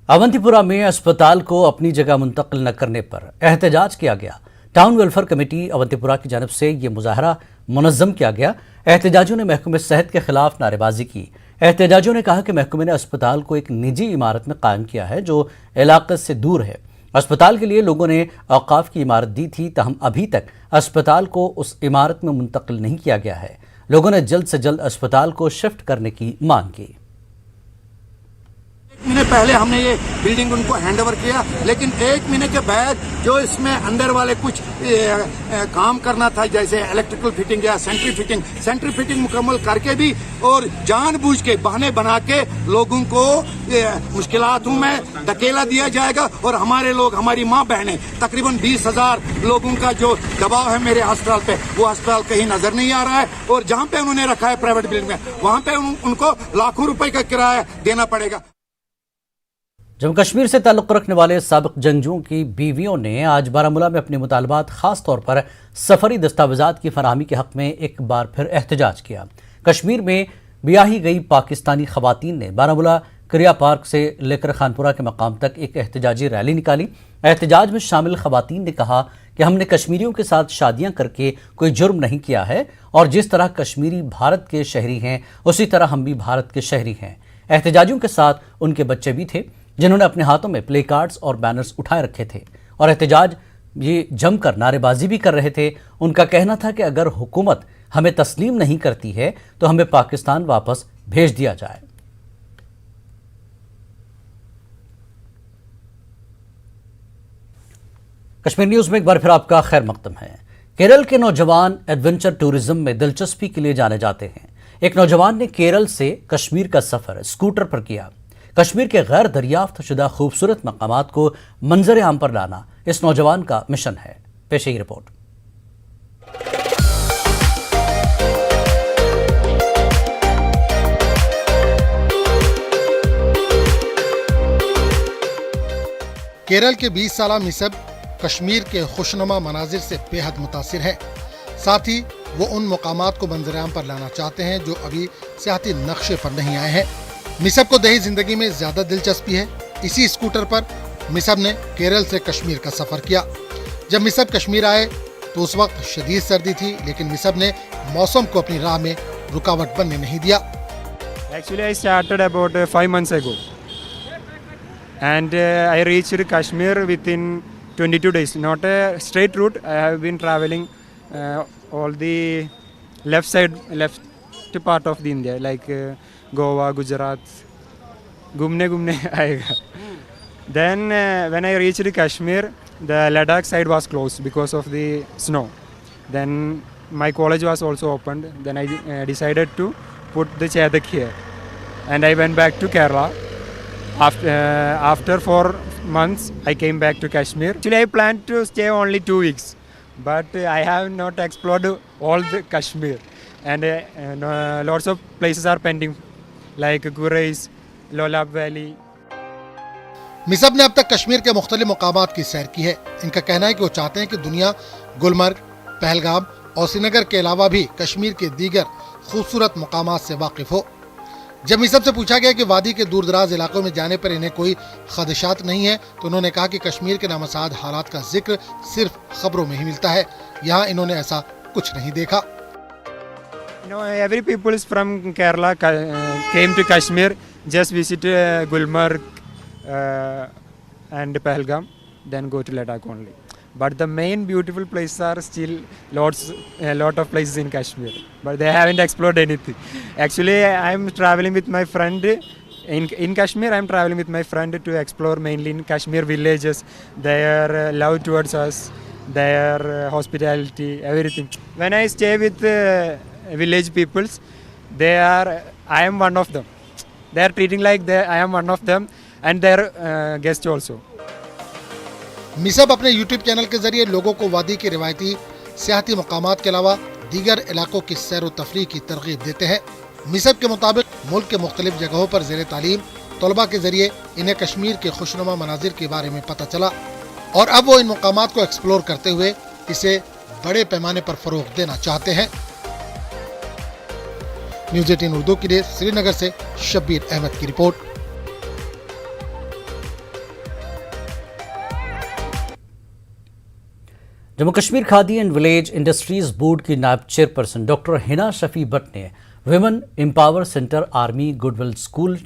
S1: अवंतीपुरा में अस्पताल को अपनी जगह मुंतकिल न करने पर एहतजाज किया गया। टाउन वेलफेयर कमेटी अवंतीपुरा की जानब से ये मुजाहरा मुनज़्ज़म किया गया। एहतजाजियों ने महकमे सेहत के खिलाफ नारेबाजी की। एहतजाजियों ने कहा कि महकमे ने अस्पताल को एक निजी इमारत में कायम किया है जो इलाके से दूर है। अस्पताल के लिए लोगों ने औकाफ की इमारत दी थी, तहम अभी तक अस्पताल को उस इमारत में मुंतकिल नहीं किया गया है। लोगों ने जल्द से जल्द अस्पताल को शिफ्ट करने की मांग की।
S25: 1 महीने पहले हमने ये बिल्डिंग उनको हैंड ओवर किया, लेकिन 1 महीने के बाद जो इसमें अंदर वाले कुछ काम करना था, जैसे इलेक्ट्रिकल फिटिंग या सेंट्री फिटिंग मुकम्मल करके भी और जानबूझ के बहाने बना के लोगों को मुश्किलातों में धकेला दिया जाएगा। और हमारे लोग, हमारी माँ बहनें, तकरीबन 20,000 लोगों का जो दबाव है मेरे अस्पताल पे, वो अस्पताल कहीं नजर नहीं आ रहा है। और जहाँ पे उन्होंने रखा है प्राइवेट बिल्डिंग में, वहाँ पे उनको लाखों रुपए का किराया देना पड़ेगा।
S1: जम्मू कश्मीर से ताल्लुक़ रखने वाले साबिक़ जंगजुओं की बीवियों ने आज बारामूला में अपने मुतालबात ख़ास तौर पर सफ़री दस्तावेज़ात की फराहमी के हक़ में एक बार फिर एहतजाज किया। कश्मीर में ब्याही गई पाकिस्तानी ख़वातीन ने बारामूला क्रिया पार्क से लेकर खानपुरा के मकाम तक एक एहतजाजी रैली निकाली। एहतजाज में शामिल ख़वातीन ने कहा कि हमने कश्मीरियों के साथ शादियां करके कोई जुर्म नहीं किया है और जिस तरह कश्मीरी भारत के शहरी हैं उसी तरह हम भी भारत के शहरी हैं। एहतजाजियों के साथ उनके बच्चे भी थे जिन्होंने अपने हाथों में प्ले कार्ड्स और बैनर्स उठाए रखे थे और एहतजाज ये जमकर नारेबाजी भी कर रहे थे। उनका कहना था कि अगर हुकूमत हमें तस्लीम नहीं करती है तो हमें पाकिस्तान वापस भेज दिया जाए। कश्मीर न्यूज़ में एक बार फिर आपका खैर मकदम है। केरल के नौजवान एडवेंचर टूरिज्म में दिलचस्पी के लिए जाने जाते हैं। एक नौजवान ने केरल से कश्मीर का सफ़र स्कूटर पर किया। कश्मीर के गैर दरियाफ्त शुदा खूबसूरत मकामात को मंजर आम पर लाना इस नौजवान का मिशन है। पेश है रिपोर्ट।
S22: केरल के 20 साला मिसब कश्मीर के खुशनुमा मनाजिर से बेहद मुतासिर है। साथ ही वो उन मकामात को मंजर-ए-आम पर लाना चाहते हैं जो अभी सियाहती नक्शे पर नहीं आए हैं। मिसब को दही जिंदगी में ज्यादा दिलचस्पी है। इसी स्कूटर पर मिसब ने केरल से कश्मीर का सफर किया। जब मिसब कश्मीर आए तो उस वक्त शदीद सर्दी थी, लेकिन मिसब ने मौसम को अपनी राह में रुकावट बनने नहीं दिया।
S2: Actually, I started about 5 months ago, and I reached Kashmir within 22 days. Not a straight route. I have been traveling all the left part of the India, like Goa, Gujarat. Gumne aayega. Then when I reached Kashmir, the Ladakh side was closed because of the snow. Then my college was also opened. Then I decided to put the Chedak here, and I went back to Kerala. After 4 months, I came back to Kashmir. Actually, I planned to stay only 2 weeks, but I have not explored all the Kashmir, and lots of places are pending, like Gurais, Lolab Valley.
S22: मिसब ने अब तक कश्मीर के मुख्तलिफ मकामात की सैर की है। इनका कहना है कि वो चाहते हैं कि दुनिया गुलमर्ग, पहलगाम और श्रीनगर के अलावा भी कश्मीर के दीगर खूबसूरत मकामात से वाकिफ हो। जब मिसब से पूछा गया कि वादी के दूर दराज इलाकों में जाने पर इन्हें कोई खदशात नहीं है, तो उन्होंने कहा कि कश्मीर के नामसाद हालात का जिक्र सिर्फ खबरों में ही मिलता है। यहाँ इन्होंने ऐसा कुछ नहीं देखा।
S2: Every people is from Kerala came to Kashmir, just visit Gulmarg and Pahalgam, then go to Ladakh only. But the main beautiful places are still a lot of places in Kashmir, but they haven't explored anything. Actually, I'm traveling with my friend in Kashmir. I'm traveling with my friend to explore mainly in Kashmir villages, their love towards us, their hospitality, everything. When I stay with village peoples, I am one of them. They are treating like I am one of them, and their guest also.
S22: मिसब अपने YouTube channel के जरिए लोगों को वादी के रिवायती सियाहती मकामात के अलावा दीगर इलाकों की सैर व तफरीह की तरगीब देते हैं। मिसब के मुताबिक मुल्क के मुख्तलिफ जगहों पर ज़ेर तालीम तलबा के जरिए इन्हें कश्मीर के खुशनुमा मनाजिर के बारे में पता चला और अब वो इन मकामात को एक्सप्लोर करते हुए इसे बड़े पैमाने पर फ़रोग़ देना चाहते हैं। न्यूज़ 18 उर्दू के लिए श्रीनगर से शब्बीर अहमद की report.
S1: Jammu Kashmir Khadi and village industries board की नायब चेयरपर्सन डॉक्टर हिना शफी भट्ट ने women empower centre army goodwill school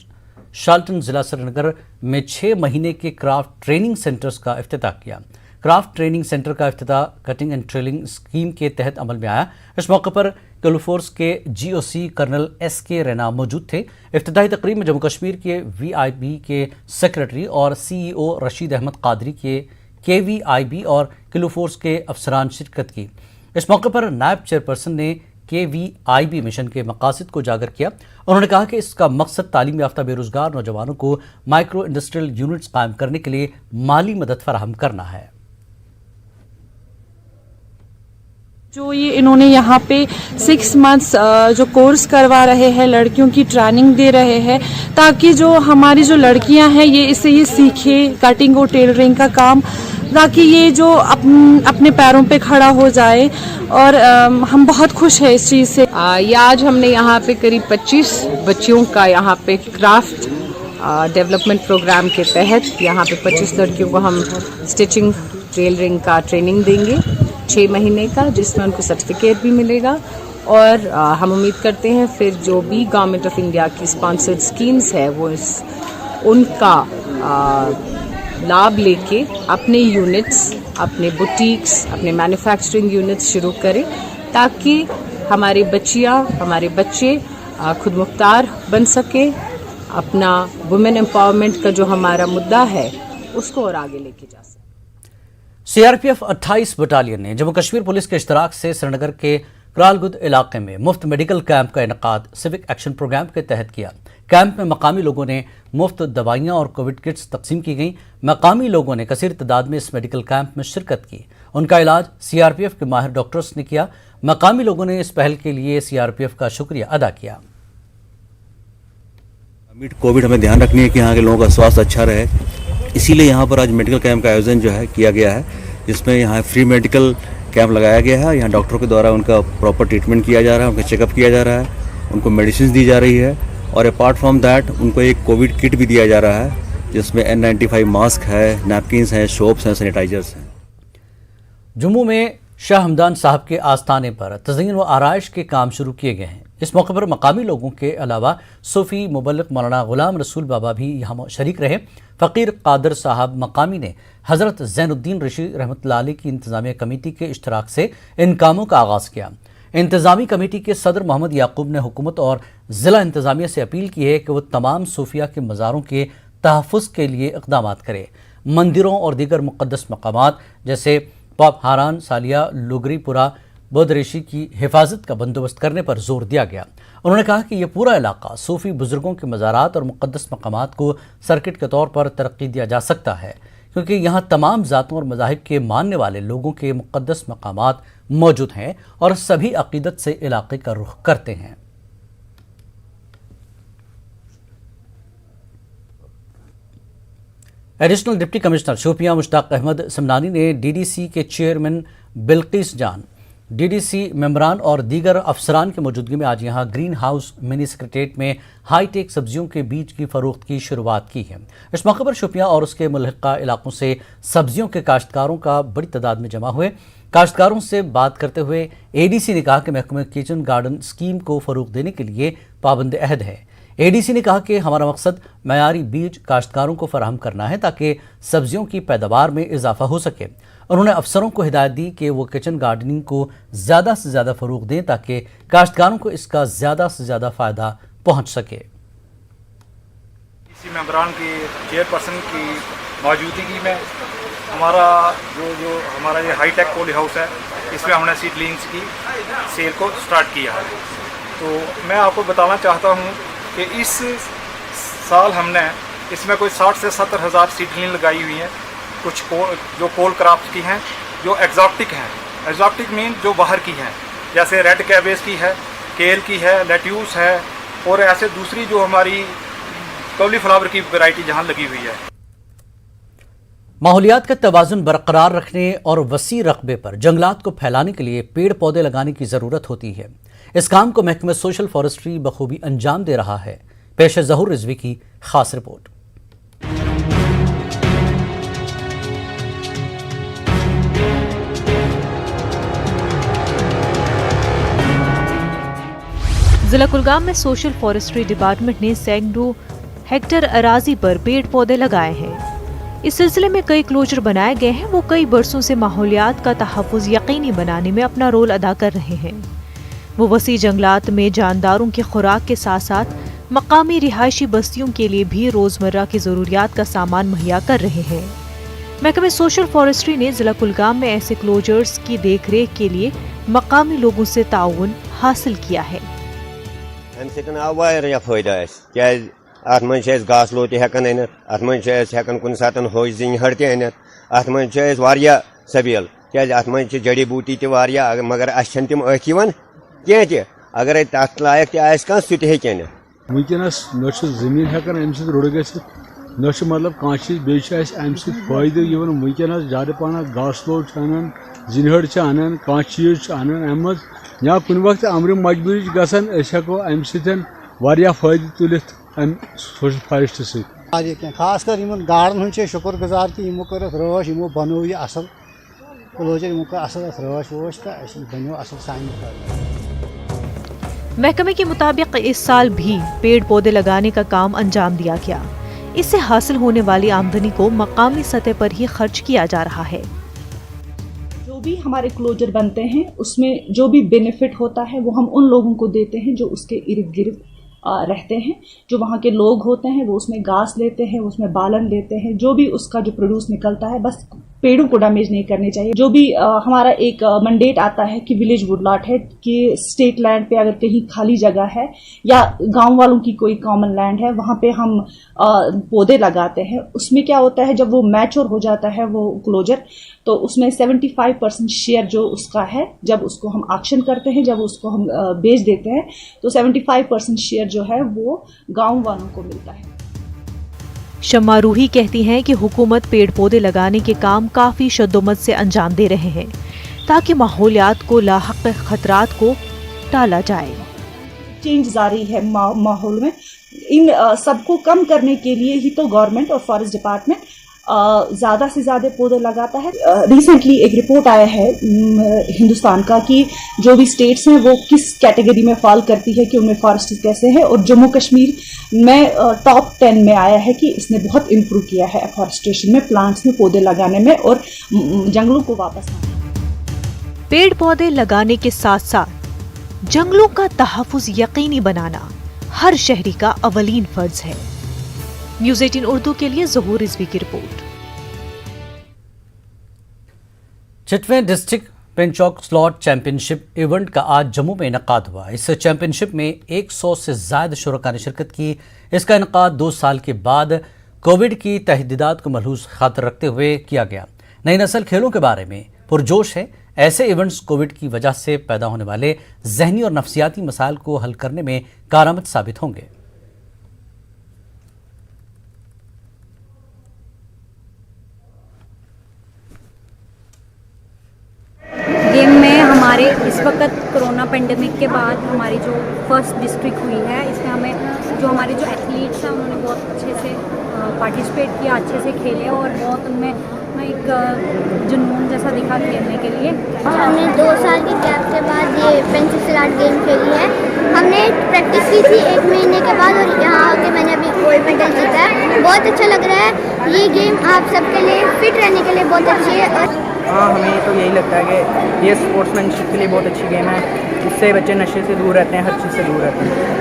S1: Shalteng जिला श्रीनगर में 6 महीने के क्राफ्ट ट्रेनिंग सेंटर्स का इफ्तिताह किया। क्राफ्ट ट्रेनिंग सेंटर का इफ्तिताह कटिंग एंड ट्रेलिंग स्कीम के तहत अमल में आया। इस मौके पर क्लूफोर्स के GOC कर्नल SK रैना मौजूद थे। इफ्तिताही तकरीब में जम्मू कश्मीर के VIB के सेक्रेटरी और CEO रशीद अहमद कादरी के KVIB और क्लूफोर्स के अफसरान शिरकत की। इस मौके पर नायब चेयरपर्सन ने KVIB मिशन के मकासद को उजागर किया। उन्होंने कहा कि इसका मकसद तालीम याफ्ता बेरोजगार नौजवानों को माइक्रो इंडस्ट्रियल यूनिट्स कायम करने के लिए माली मदद फराहम करना है।
S3: जो ये इन्होंने यहाँ पे 6 मंथ्स जो कोर्स करवा रहे हैं, लड़कियों की ट्रेनिंग दे रहे हैं, ताकि जो हमारी जो लड़कियाँ हैं ये इससे ये सीखे कटिंग और टेलरिंग का काम, ताकि ये जो अपने पैरों पे खड़ा हो जाए। और हम बहुत खुश हैं इस चीज़ से।
S5: ये आज हमने यहाँ पे करीब 25 बच्चियों का यहाँ पे क्राफ्ट डेवलपमेंट प्रोग्राम के तहत यहाँ पे 25 लड़कियों को हम स्टिचिंग टेलरिंग का ट्रेनिंग देंगे 6 महीने का, जिसमें उनको सर्टिफिकेट भी मिलेगा। और हम उम्मीद करते हैं फिर जो भी गवर्नमेंट ऑफ इंडिया की स्पॉन्सर्ड स्कीम्स है वो उनका लाभ लेके अपने यूनिट्स, अपने बुटीक्स, अपने मैन्युफैक्चरिंग यूनिट्स शुरू करें, ताकि हमारी बच्चियाँ, हमारे बच्चे खुद मुख्तार बन सके, अपना वुमेन एम्पावरमेंट का जो हमारा मुद्दा है उसको और आगे लेके जा सके।
S1: सीआरपीएफ 28 बटालियन ने जम्मू कश्मीर पुलिस के इश्तराक से श्रीनगर के करालगुद इलाके में मुफ्त मेडिकल कैंप का इनेकाद सिविक एक्शन प्रोग्राम के तहत किया। कैंप में मकामी लोगों ने मुफ्त दवाइयां और कोविड किट्स तकसीम की गईं। मकामी लोगों ने कसीर तादाद में इस मेडिकल कैंप में शिरकत की। उनका इलाज सीआरपीएफ के माहिर डॉक्टर्स ने किया। मकामी लोगों ने इस पहल के लिए सीआरपीएफ का शुक्रिया अदा किया।
S6: कोविड हमें ध्यान रखनी है कि यहाँ के लोगों का स्वास्थ्य अच्छा रहे, इसीलिए यहाँ पर आज मेडिकल कैंप का आयोजन जो है किया गया है, जिसमें यहाँ फ्री मेडिकल कैंप लगाया गया है। यहाँ डॉक्टरों के द्वारा उनका प्रॉपर ट्रीटमेंट किया जा रहा है, उनका चेकअप किया जा रहा है, उनको मेडिसिन दी जा रही है, और अपार्ट फ्रॉम दैट उनको एक कोविड किट भी दिया जा रहा है, जिसमें N95 मास्क है, नैपकिन्स हैं, सोप्स हैं, सैनिटाइजर्स हैं।
S1: जम्मू में शाह हमदान साहब के आस्थाने पर तज़यीन व आराइश के काम शुरू किए गए हैं। इस मौके पर मकामी लोगों के अलावा सूफी मुबल्लिग मौलाना गुलाम रसूल बाबा भी यहाँ शरीक रहे। फ़कीर कादर साहब मकामी ने हज़रत ज़ैनुद्दीन ऋषि रहमतुल्लाह अलैह की इंतज़ामिया कमेटी के इश्तराक से इन कामों का आगाज़ किया। इंतज़ामी कमेटी के सदर मोहम्मद याकूब ने हुकूमत और ज़िला इंतज़ामिया से अपील की है कि वो तमाम सूफिया के मज़ारों के तहफ़्फ़ुज़ के लिए इक़दामात करे। मंदिरों और दीगर मुक़द्दस मकामात जैसे पाप हारान, सालिया, लुगरीपुरा, बदरेशी की हिफाजत का बंदोबस्त करने पर जोर दिया गया। उन्होंने कहा कि यह पूरा इलाका सूफी बुजुर्गों के मज़ारात और मुक़द्दस मकामात को सर्किट के तौर पर तरक्की दिया जा सकता है, क्योंकि यहाँ तमाम ज़ातों और मज़ाहिब के मानने वाले लोगों के मुक़द्दस मकामात मौजूद हैं और सभी अक़ीदत से इलाके का रुख करते हैं। Additional deputy commissioner Shopian Mushtaq Ahmad Samnani ने डीडीसी के चेयरमैन बिल्किस जान, डीडीसी मेंबरान और दीगर अफसरान की मौजूदगी में आज यहाँ ग्रीन हाउस मिनी सेक्रेटेरिएट में हाईटेक सब्जियों के बीज की फरोख्त की शुरुआत की है। इस मौके पर शोपियां और उसके मुल्हिका इलाकों से सब्जियों के काश्तकारों का बड़ी तादाद में जमा हुए। काश्तकारों से बात करते हुए एडीसी ने कहा कि महकमे किचन गार्डन स्कीम को फरोग देने के लिए पाबंद अहद है। एडीसी ने कहा कि हमारा मकसद मयारी बीज काश्तकारों को फराहम करना है ताकि सब्जियों की पैदावार में इजाफा हो सके। उन्होंने अफसरों को हिदायत दी कि वो किचन गार्डनिंग को ज़्यादा से ज़्यादा फ़रोग दें ताकि काश्तकारों को इसका ज़्यादा से ज़्यादा फ़ायदा पहुँच सके।
S7: इसी मेंबरान की चेयरपर्सन की मौजूदगी में हमारा जो हमारा ये हाईटेक पॉली हाउस है, इसमें हमने सीडलिंग्स की सेल को स्टार्ट किया है। तो मैं आपको बताना चाहता हूँ कि इस साल हमने इसमें कोई 60 से 70 हज़ार सीडलिंग लगाई हुई हैं। कुछ जो कोल क्राफ्ट की हैं, जो एग्जॉटिक हैं, एग्जॉटिक मीन जो बाहर की हैं, जैसे रेड कैबेज की है, केल की है, लेट्यूस है, और ऐसे दूसरी जो हमारी कॉलीफ्लावर की वैरायटी जहाँ लगी हुई है।
S1: माहौलियात का तवाज़ुन बरकरार रखने और वसी रकबे पर जंगलात को फैलाने के लिए पेड़ पौधे लगाने की ज़रूरत होती है। इस काम को महकमा सोशल फॉरेस्ट्री बखूबी अंजाम दे रहा है। पेश ज़हूर रिजवी की खास रिपोर्ट।
S8: जिला कुलगाम में सोशल फॉरेस्ट्री डिपार्टमेंट ने सैकड़ों हेक्टेयर अराजी पर पेड़ पौधे लगाए हैं। इस सिलसिले में कई क्लोजर बनाए गए हैं। वो कई बरसों से माहौलियात का तहफ़्फ़ुज़ यकीनी बनाने में अपना रोल अदा कर रहे हैं। वो वसी जंगलात में जानदारों की खुराक के साथ साथ मकामी रिहायशी बस्तियों के लिए भी रोज़मर्रा की ज़रूरियात का सामान मुहैया कर रहे हैं। महकमे सोशल फॉरेस्ट्री ने जिला कुलगाम में ऐसे क्लोजर्स की देख रेख के लिए मकामी लोगों से ताउन हासिल किया है।
S26: अत मन घास लोत हेकन अनित, अत मन कुन सात होज जिन हड़ अत मन सबील क्या अत मज जड़ी बूटी तह मगर अस तम अथ कह अगर तथ लायक तह सह हेन
S4: वनकस न जमीन हेकान अम रुड़ गि न मतलब कह चीज बे अम फायदे वनकस ज्यादा पहन घास लोड अनान जिनहड़ अनान कह चीज अनान अम या कुन वक्त अमर मजबूरी गसान हेको अम सत्या फायदे तुलित अम सोशल फॉरेस्ट सत्य
S9: खास कर इन गार्डन हूँ शुक्र गुजार कि यमो कर रश यमो बनो यह असल क्लोजर यमो कर असल रश वोश तो बनो असल सान।
S8: महकमे के मुताबिक इस साल भी पेड़ पौधे लगाने का काम अंजाम दिया गया। इससे हासिल होने वाली आमदनी को मकामी सतह पर ही खर्च किया जा रहा है।
S3: जो भी हमारे क्लोजर बनते हैं उसमें जो भी बेनिफिट होता है वो हम उन लोगों को देते हैं जो उसके इर्द गिर्द रहते हैं। जो वहाँ के लोग होते हैं वो उसमें घास लेते हैं, उसमें बालन लेते हैं, जो भी उसका जो प्रोड्यूस निकलता है, बस पेड़ों को डैमेज नहीं करने चाहिए। जो भी हमारा एक मैंडेट आता है कि विलेज वुडलॉट है कि स्टेट लैंड पे अगर कहीं खाली जगह है या गांव वालों की कोई कॉमन लैंड है वहाँ पे हम पौधे लगाते हैं। उसमें क्या होता है जब वो मैच्योर हो जाता है वो क्लोजर तो उसमें 75% शेयर जो उसका है जब उसको हम ऑक्शन करते हैं, जब उसको हम बेच देते हैं तो 75% शेयर जो है वो गाँव वालों को मिलता है।
S8: शम्मा रूही कहती हैं कि हुकूमत पेड़ पौधे लगाने के काम काफी शद्दोमत से अंजाम दे रहे हैं ताकि माहौलियात को लाहक खतरात को टाला जाए।
S3: चेंज जारी है माहौल में, इन सबको कम करने के लिए ही तो गवर्नमेंट और फॉरेस्ट डिपार्टमेंट ज़्यादा से ज़्यादा पौधे लगाता है। रिसेंटली एक रिपोर्ट आया है हिंदुस्तान का कि जो भी स्टेट्स हैं वो किस कैटेगरी में फॉल करती है कि उनमें फॉरेस्ट कैसे है, और जम्मू कश्मीर में टॉप 10 में आया है कि इसने बहुत इम्प्रूव किया है एफॉरेस्टेशन में, प्लांट्स में पौधे लगाने में और जंगलों को वापस लाने।
S8: पेड़ पौधे लगाने के साथ साथ जंगलों का तहफ़्फ़ुज़ यकीनी बनाना हर शहरी का अवलीन फर्ज है। न्यूज़ 18 उर्दू के लिए ज़हूर रिजवी की रिपोर्ट।
S1: छठवें डिस्ट्रिक्ट पेंचॉक स्लॉट चैंपियनशिप इवेंट का आज जम्मू में इनकाद हुआ। इस चैंपियनशिप में 100 से ज्यादा शुरका ने शिरकत की। इसका इनकाद 2 साल के बाद कोविड की तहदीदात को मलहूज़ खातिर रखते हुए किया गया। नई नस्ल खेलों के बारे में पुरजोश है। ऐसे इवेंट्स कोविड की वजह से पैदा होने वाले जहनी और नफ्सियाती मसाइल को हल करने में कारआमद साबित होंगे।
S10: गेम में हमारे इस वक्त कोरोना पेंडेमिक के बाद हमारी जो फर्स्ट डिस्ट्रिक्ट हुई है इसमें हमें जो हमारे जो एथलीट्स हैं उन्होंने बहुत अच्छे से पार्टिसिपेट किया, अच्छे से खेले और बहुत उनमें एक जुनून जैसा दिखा खेलने के लिए।
S11: हमने 2 साल की गैप के बाद ये पेंसिल स्लॉट गेम खेली है। हमने प्रैक्टिस की थी 1 महीने के बाद और यहाँ आके मैंने अभी गोल्ड मेडल जीता है। बहुत अच्छा लग रहा है। ये गेम आप सबके लिए फिट रहने के लिए बहुत अच्छी है। और
S12: हाँ, हमें तो यही लगता है कि ये स्पोर्ट्समैनशिप के लिए बहुत अच्छी गेम है। इससे बच्चे नशे से दूर रहते हैं, हर चीज़ से दूर रहते हैं।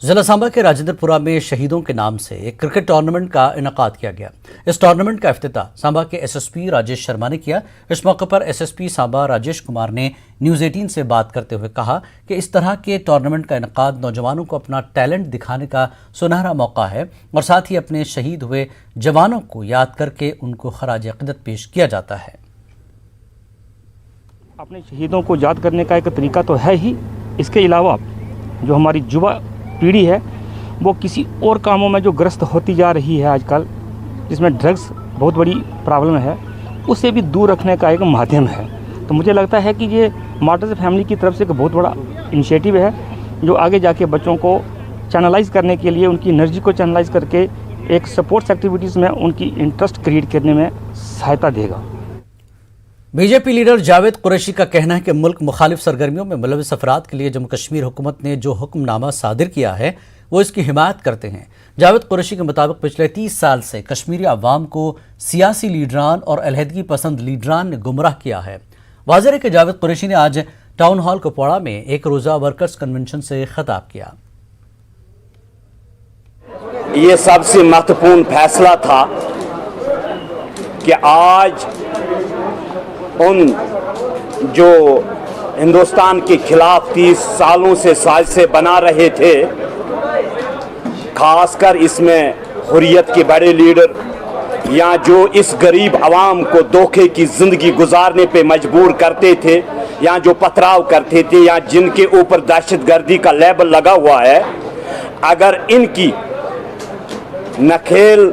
S1: जिला सांबा के राजेंद्रपुरा में शहीदों के नाम से एक क्रिकेट टूर्नामेंट का इनकाद किया गया। इस टूर्नामेंट का इफ्तिताह सांबा के एसएसपी राजेश शर्मा ने किया। इस मौके पर एसएसपी सांबा राजेश कुमार ने न्यूज़ 18 से बात करते हुए कहा कि इस तरह के टूर्नामेंट का इनकाद नौजवानों को अपना टैलेंट दिखाने का सुनहरा मौका है और साथ ही अपने शहीद हुए जवानों को याद करके उनको खराज अक़ीदत पेश किया जाता है।
S13: अपने शहीदों को याद करने का एक तरीका तो है ही, इसके अलावा जो हमारी युवा पीढ़ी है वो किसी और कामों में जो ग्रस्त होती जा रही है आजकल, जिसमें ड्रग्स बहुत बड़ी प्रॉब्लम है, उसे भी दूर रखने का एक माध्यम है। तो मुझे लगता है कि ये मार्टर्स फैमिली की तरफ से एक बहुत बड़ा इनिशिएटिव है जो आगे जाके बच्चों को चैनलाइज करने के लिए, उनकी एनर्जी को चैनलाइज करके एक स्पोर्ट्स एक्टिविटीज़ में उनकी इंटरेस्ट क्रिएट करने में सहायता देगा।
S1: बीजेपी लीडर जावेद कुरैशी का कहना है कि मुल्क मुखालिफ सरगर्मियों में मुलविस अफराद के लिए जम्मू कश्मीर हुकूमत ने जो हुक्मनामा सादिर किया है वो इसकी हिमायत करते हैं। जावेद कुरैशी के मुताबिक पिछले 30 साल से कश्मीरी अवाम को सियासी लीडरान और अलहदगी पसंद लीडरान ने गुमराह किया है। वाज़ेह है कि जावेद कुरैशी ने आज टाउन हॉल कुपवाड़ा में एक रोज़ा वर्कर्स कन्वेंशन से खिताब किया।
S27: ये सबसे महत्वपूर्ण फैसला था कि आज उन जो हिंदुस्तान के खिलाफ 30 सालों से साजिशें बना रहे थे, खासकर इसमें हुर्रियत के बड़े लीडर या जो इस गरीब आवाम को धोखे की ज़िंदगी गुजारने पे मजबूर करते थे, या जो पथराव करते थे, या जिनके ऊपर दहशतगर्दी का लेबल लगा हुआ है, अगर इनकी नखेल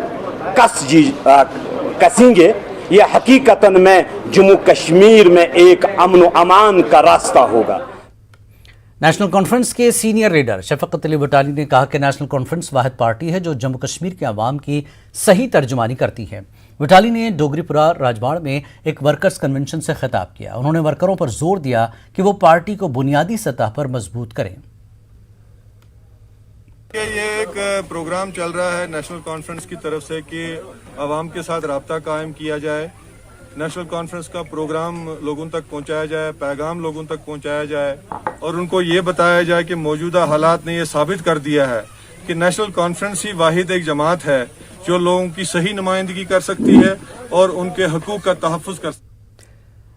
S27: कसेंगे, ये हकीकतन में जम्मू कश्मीर में एक अमन व अमान का रास्ता होगा।
S1: नेशनल कॉन्फ्रेंस के सीनियर लीडर शफकत अली बटाली ने कहा कि नेशनल कॉन्फ्रेंस वाहिद पार्टी है जो जम्मू कश्मीर के अवाम की सही तर्जुमानी करती है। बटाली ने डोगरीपुरा राजबाड़ में एक वर्कर्स कन्वेंशन से खिताब किया। उन्होंने वर्करों पर जोर दिया कि वो पार्टी को बुनियादी सतह पर मजबूत करें।
S14: ये एक प्रोग्राम चल रहा है नेशनल कॉन्फ्रेंस की तरफ से कि आवाम के साथ राब्ता कायम किया जाए, नेशनल कॉन्फ्रेंस का प्रोग्राम लोगों तक पहुंचाया जाए, पैगाम लोगों तक पहुंचाया जाए और उनको ये बताया जाए कि मौजूदा हालात ने ये साबित कर दिया है कि नेशनल कॉन्फ्रेंस ही वाहिद एक जमात है जो लोगों की सही नुमाइंदगी कर सकती है और उनके हकूक का तहफ़्फ़ुज़ कर सकती है।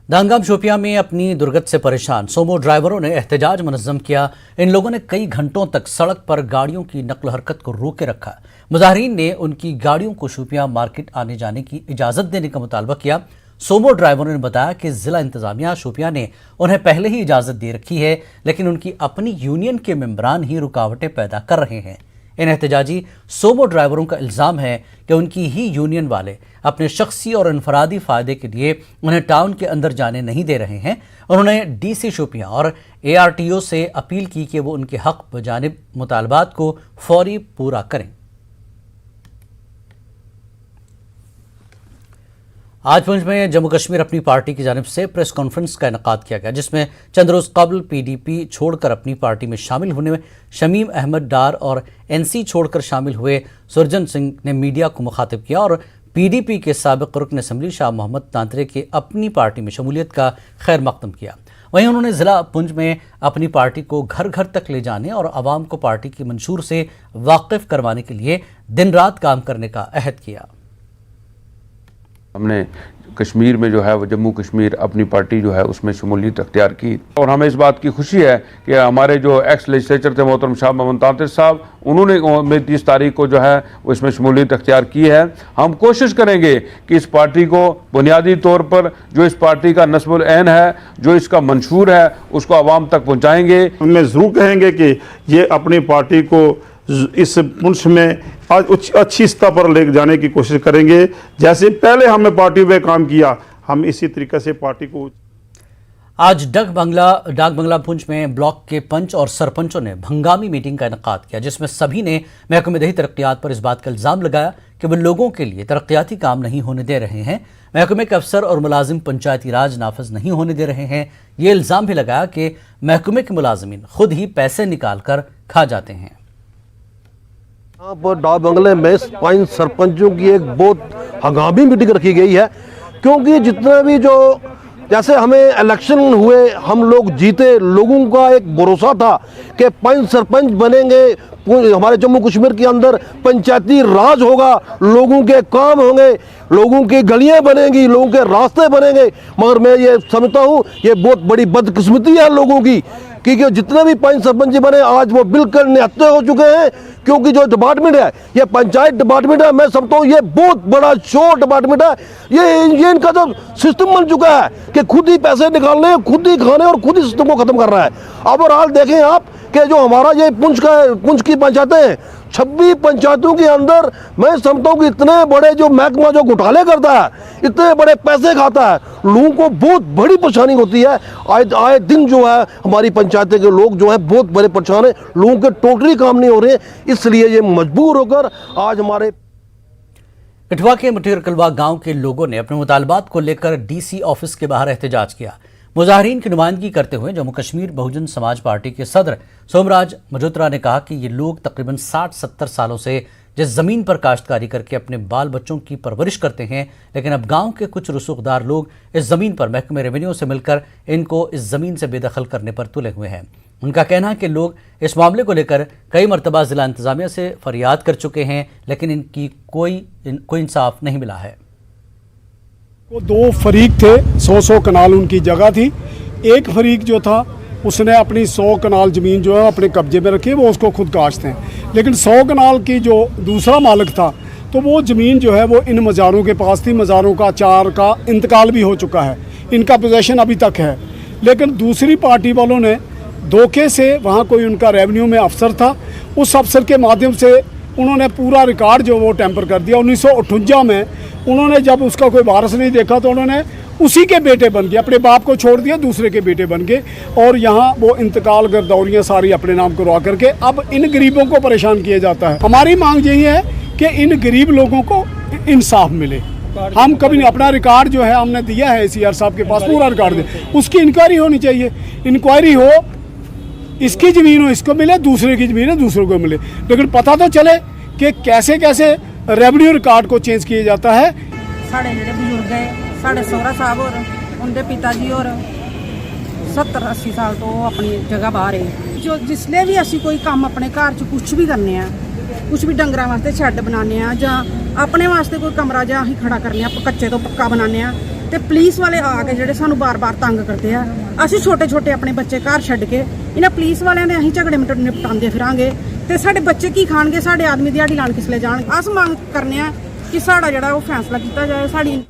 S1: दहंगाम शोपियां में अपनी दुर्गत से परेशान सोमो ड्राइवरों ने एहतजाज मुनज़्ज़म किया। इन लोगों ने कई घंटों तक सड़क पर गाड़ियों की नकल हरकत को रोके रखा। मुजाहिरीन ने उनकी गाड़ियों को शोपियां मार्केट आने जाने की इजाज़त देने का मुतालबा किया। सोमो ड्राइवरों ने बताया कि जिला इंतजामिया शोपियां ने उन्हें पहले ही इजाज़त दे रखी है, लेकिन उनकी अपनी यूनियन के मेंबरान ही रुकावटें पैदा कर रहे हैं। इन एहतजाजी सोमो ड्राइवरों का इल्ज़ाम है कि उनकी ही यूनियन वाले अपने शख्सी और इनफरादी फ़ायदे के लिए उन्हें टाउन के अंदर जाने नहीं दे रहे हैं। उन्होंने DC शोपियां और ARTO से अपील की कि वो उनके हक़ बजानिब मुतालबात को फौरी पूरा करें। आज पुंछ में जम्मू कश्मीर अपनी पार्टी की जानिब से प्रेस कॉन्फ्रेंस का इनेकाद किया गया, जिसमें चंद रोज़ कबल PDP छोड़कर अपनी पार्टी में शामिल होने में शमीम अहमद डार और NC छोड़कर शामिल हुए सुरजन सिंह ने मीडिया को मुखातिब किया और PDP के साबिक़ रुकन असम्बली शाह मोहम्मद तांतरे के अपनी पार्टी में शमूलियत का खैर मकदम किया। वहीं उन्होंने ज़िला पुंछ में अपनी पार्टी को घर घर तक ले जाने और आवाम को पार्टी की मंशूर से वाकिफ़ करवाने के लिए दिन रात काम करने का अहद किया।
S15: हमने कश्मीर में जो है वो जम्मू कश्मीर अपनी पार्टी जो है उसमें शमूलियत अख्तियार की और हमें इस बात की खुशी है कि हमारे जो एक्स लेजिस्लेचर थे मोहतरम शाह मोहम्मद तांतरे साहब, उन्होंने 30 तारीख को जो है वो इसमें शमूलियत अख्तियार की है। हम कोशिश करेंगे कि इस पार्टी को बुनियादी तौर पर जो इस पार्टी का नस्बुल ऐन है, जो इसका मंशूर है, उसको आवाम तक पहुँचाएँगे।
S16: हमें ज़रूर कहेंगे कि ये अपनी पार्टी को इस पुंछ में आज अच्छी सतह पर ले जाने की कोशिश करेंगे। जैसे पहले हमने पार्टी में काम किया, हम इसी तरीके से पार्टी को।
S1: आज डाक बंगला पुंछ में ब्लॉक के पंच और सरपंचों ने हंगामी मीटिंग का इनेकाद किया, जिसमें सभी ने महकमे दही तरक्यात पर इस बात का इल्ज़ाम लगाया कि वो लोगों के लिए तरक्याती काम नहीं होने दे रहे हैं। महकमे के अफसर और मुलाजिम पंचायती राज नाफज नहीं होने दे रहे हैं। ये इल्ज़ाम भी लगाया कि महकमे के मुलाजिमीन खुद ही पैसे निकाल कर खा जाते हैं।
S17: यहाँ पर डाक बंगले में 5 सरपंचों की एक बहुत हंगामी मीटिंग रखी गई है, क्योंकि जितना भी जो जैसे हमें इलेक्शन हुए, हम लोग जीते, लोगों का एक भरोसा था कि 5 सरपंच बनेंगे, हमारे जम्मू कश्मीर के अंदर पंचायती राज होगा, लोगों के काम होंगे, लोगों की गलियां बनेंगी, लोगों के रास्ते बनेंगे। मगर मैं ये समझता हूँ ये बहुत बड़ी बदकिस्मती है लोगों की, क्योंकि जितने भी 5 सरपंच बने आज वो बिल्कुल निहत्थे हो चुके हैं। क्योंकि जो डिपार्टमेंट है ये पंचायत डिपार्टमेंट है, मैं समझता हूँ ये बहुत बड़ा शोर डिपार्टमेंट है। ये इनका जो सिस्टम बन चुका है कि खुद ही पैसे निकालने, खुद ही खाने और खुद ही सिस्टम को खत्म कर रहा है। अब और हाल देखें आप कि जो हमारा ये पुंछ की पंचायतें हैं, 26 पंचायतों के अंदर मैं समझता हूँ कि इतने बड़े जो महकमा जो घोटाले करता है, इतने बड़े पैसे खाता है, लोगों को बहुत बड़ी परेशानी होती है। आए दिन जो है हमारी पंचायतें के लोग जो है बहुत बड़े परेशान है, लोगों के टोटली काम नहीं हो रहे हैं। इसलिए ये मजबूर होकर आज हमारे
S1: कठुआ के मुठीर कलवा गांव के लोगों ने अपने मुतालबात को लेकर DC ऑफिस के बाहर एहतजाज किया। मुजाहिरीन की नुमाइंदगी करते हुए जम्मू कश्मीर बहुजन समाज पार्टी के सदर सोमराज मजोत्रा ने कहा कि ये लोग तकरीबन 60-70 सालों से जिस ज़मीन पर काश्तकारी करके अपने बाल बच्चों की परवरिश करते हैं, लेकिन अब गांव के कुछ रसूखदार लोग इस ज़मीन पर महकमे रेवेन्यू से मिलकर इनको इस ज़मीन से बेदखल करने पर तुले हुए हैं। उनका कहना है कि लोग इस मामले को लेकर कई मरतबा ज़िला इंतज़ामिया से फरियाद कर चुके हैं, लेकिन इनकी कोई इंसाफ नहीं मिला है।
S18: वो 2 फरीक थे, 100 कनाल उनकी जगह थी। एक फरीक जो था उसने अपनी 100 कनाल ज़मीन जो है अपने कब्जे में रखी, वो उसको खुद काश्त हैं। लेकिन 100 कनाल की जो दूसरा मालिक था तो वो ज़मीन जो है वो इन मज़ारों के पास थी। मज़ारों का 4 का इंतकाल भी हो चुका है, इनका पोजेशन अभी तक है। लेकिन दूसरी पार्टी वालों ने धोखे से, वहाँ कोई उनका रेवेन्यू में अफसर था, उस अफसर के माध्यम से उन्होंने पूरा रिकॉर्ड जो वो टेम्पर कर दिया। 1958 में उन्होंने जब उसका कोई वारस नहीं देखा तो उन्होंने उसी के बेटे बन गए, अपने बाप को छोड़ दिया, दूसरे के बेटे बन गए और यहाँ वो इंतकाल गर्दौरियाँ सारी अपने नाम करवा करके अब इन गरीबों को परेशान किया जाता है। हमारी मांग यही है कि इन गरीब लोगों को इंसाफ मिले। हम कभी नहीं, अपना रिकॉर्ड जो है हमने दिया है सीआर साहब के पास, पूरा रिकॉर्ड दे, उसकी इंक्वायरी होनी चाहिए। इंक्वायरी हो, इसकी ज़मीन हो इसको मिले, दूसरे की ज़मीन है दूसरे को मिले, लेकिन पता तो चले कि कैसे कैसे रेवेन्यू रिकॉर्ड को चेंज किया जाता है।
S2: साढ़े जेह्ड़े बजुर्ग है, साढ़े सोहरा साहब और उनके पिता जी और 70-80 साल तो अपनी जगह बाहर है। जो जिसले भी असी कोई काम अपने घर च कुछ भी करने हैं, कुछ भी डंगरां वास्ते शैड बनाने हैं जां अपने वास्ते कोई कमरा जां असीं खड़ा करने हैं, कच्चे तो पक्का बनाने हैं, ते पुलिस वाले आके जेह्ड़े सानू बार-बार तंग करते हैं। असीं छोटे-छोटे अपने बच्चे घर छड्ड के इन्हां पुलिस वालियां दे असीं झगड़े निपटांदे फिरांगे ते साडे बच्चे की खाणगे, साडे आदमी दिहाड़ी लाण किसले जाण। अस मंग करने हैं कि साडा जेह्ड़ा ओह फैसला कीता जाए। साडी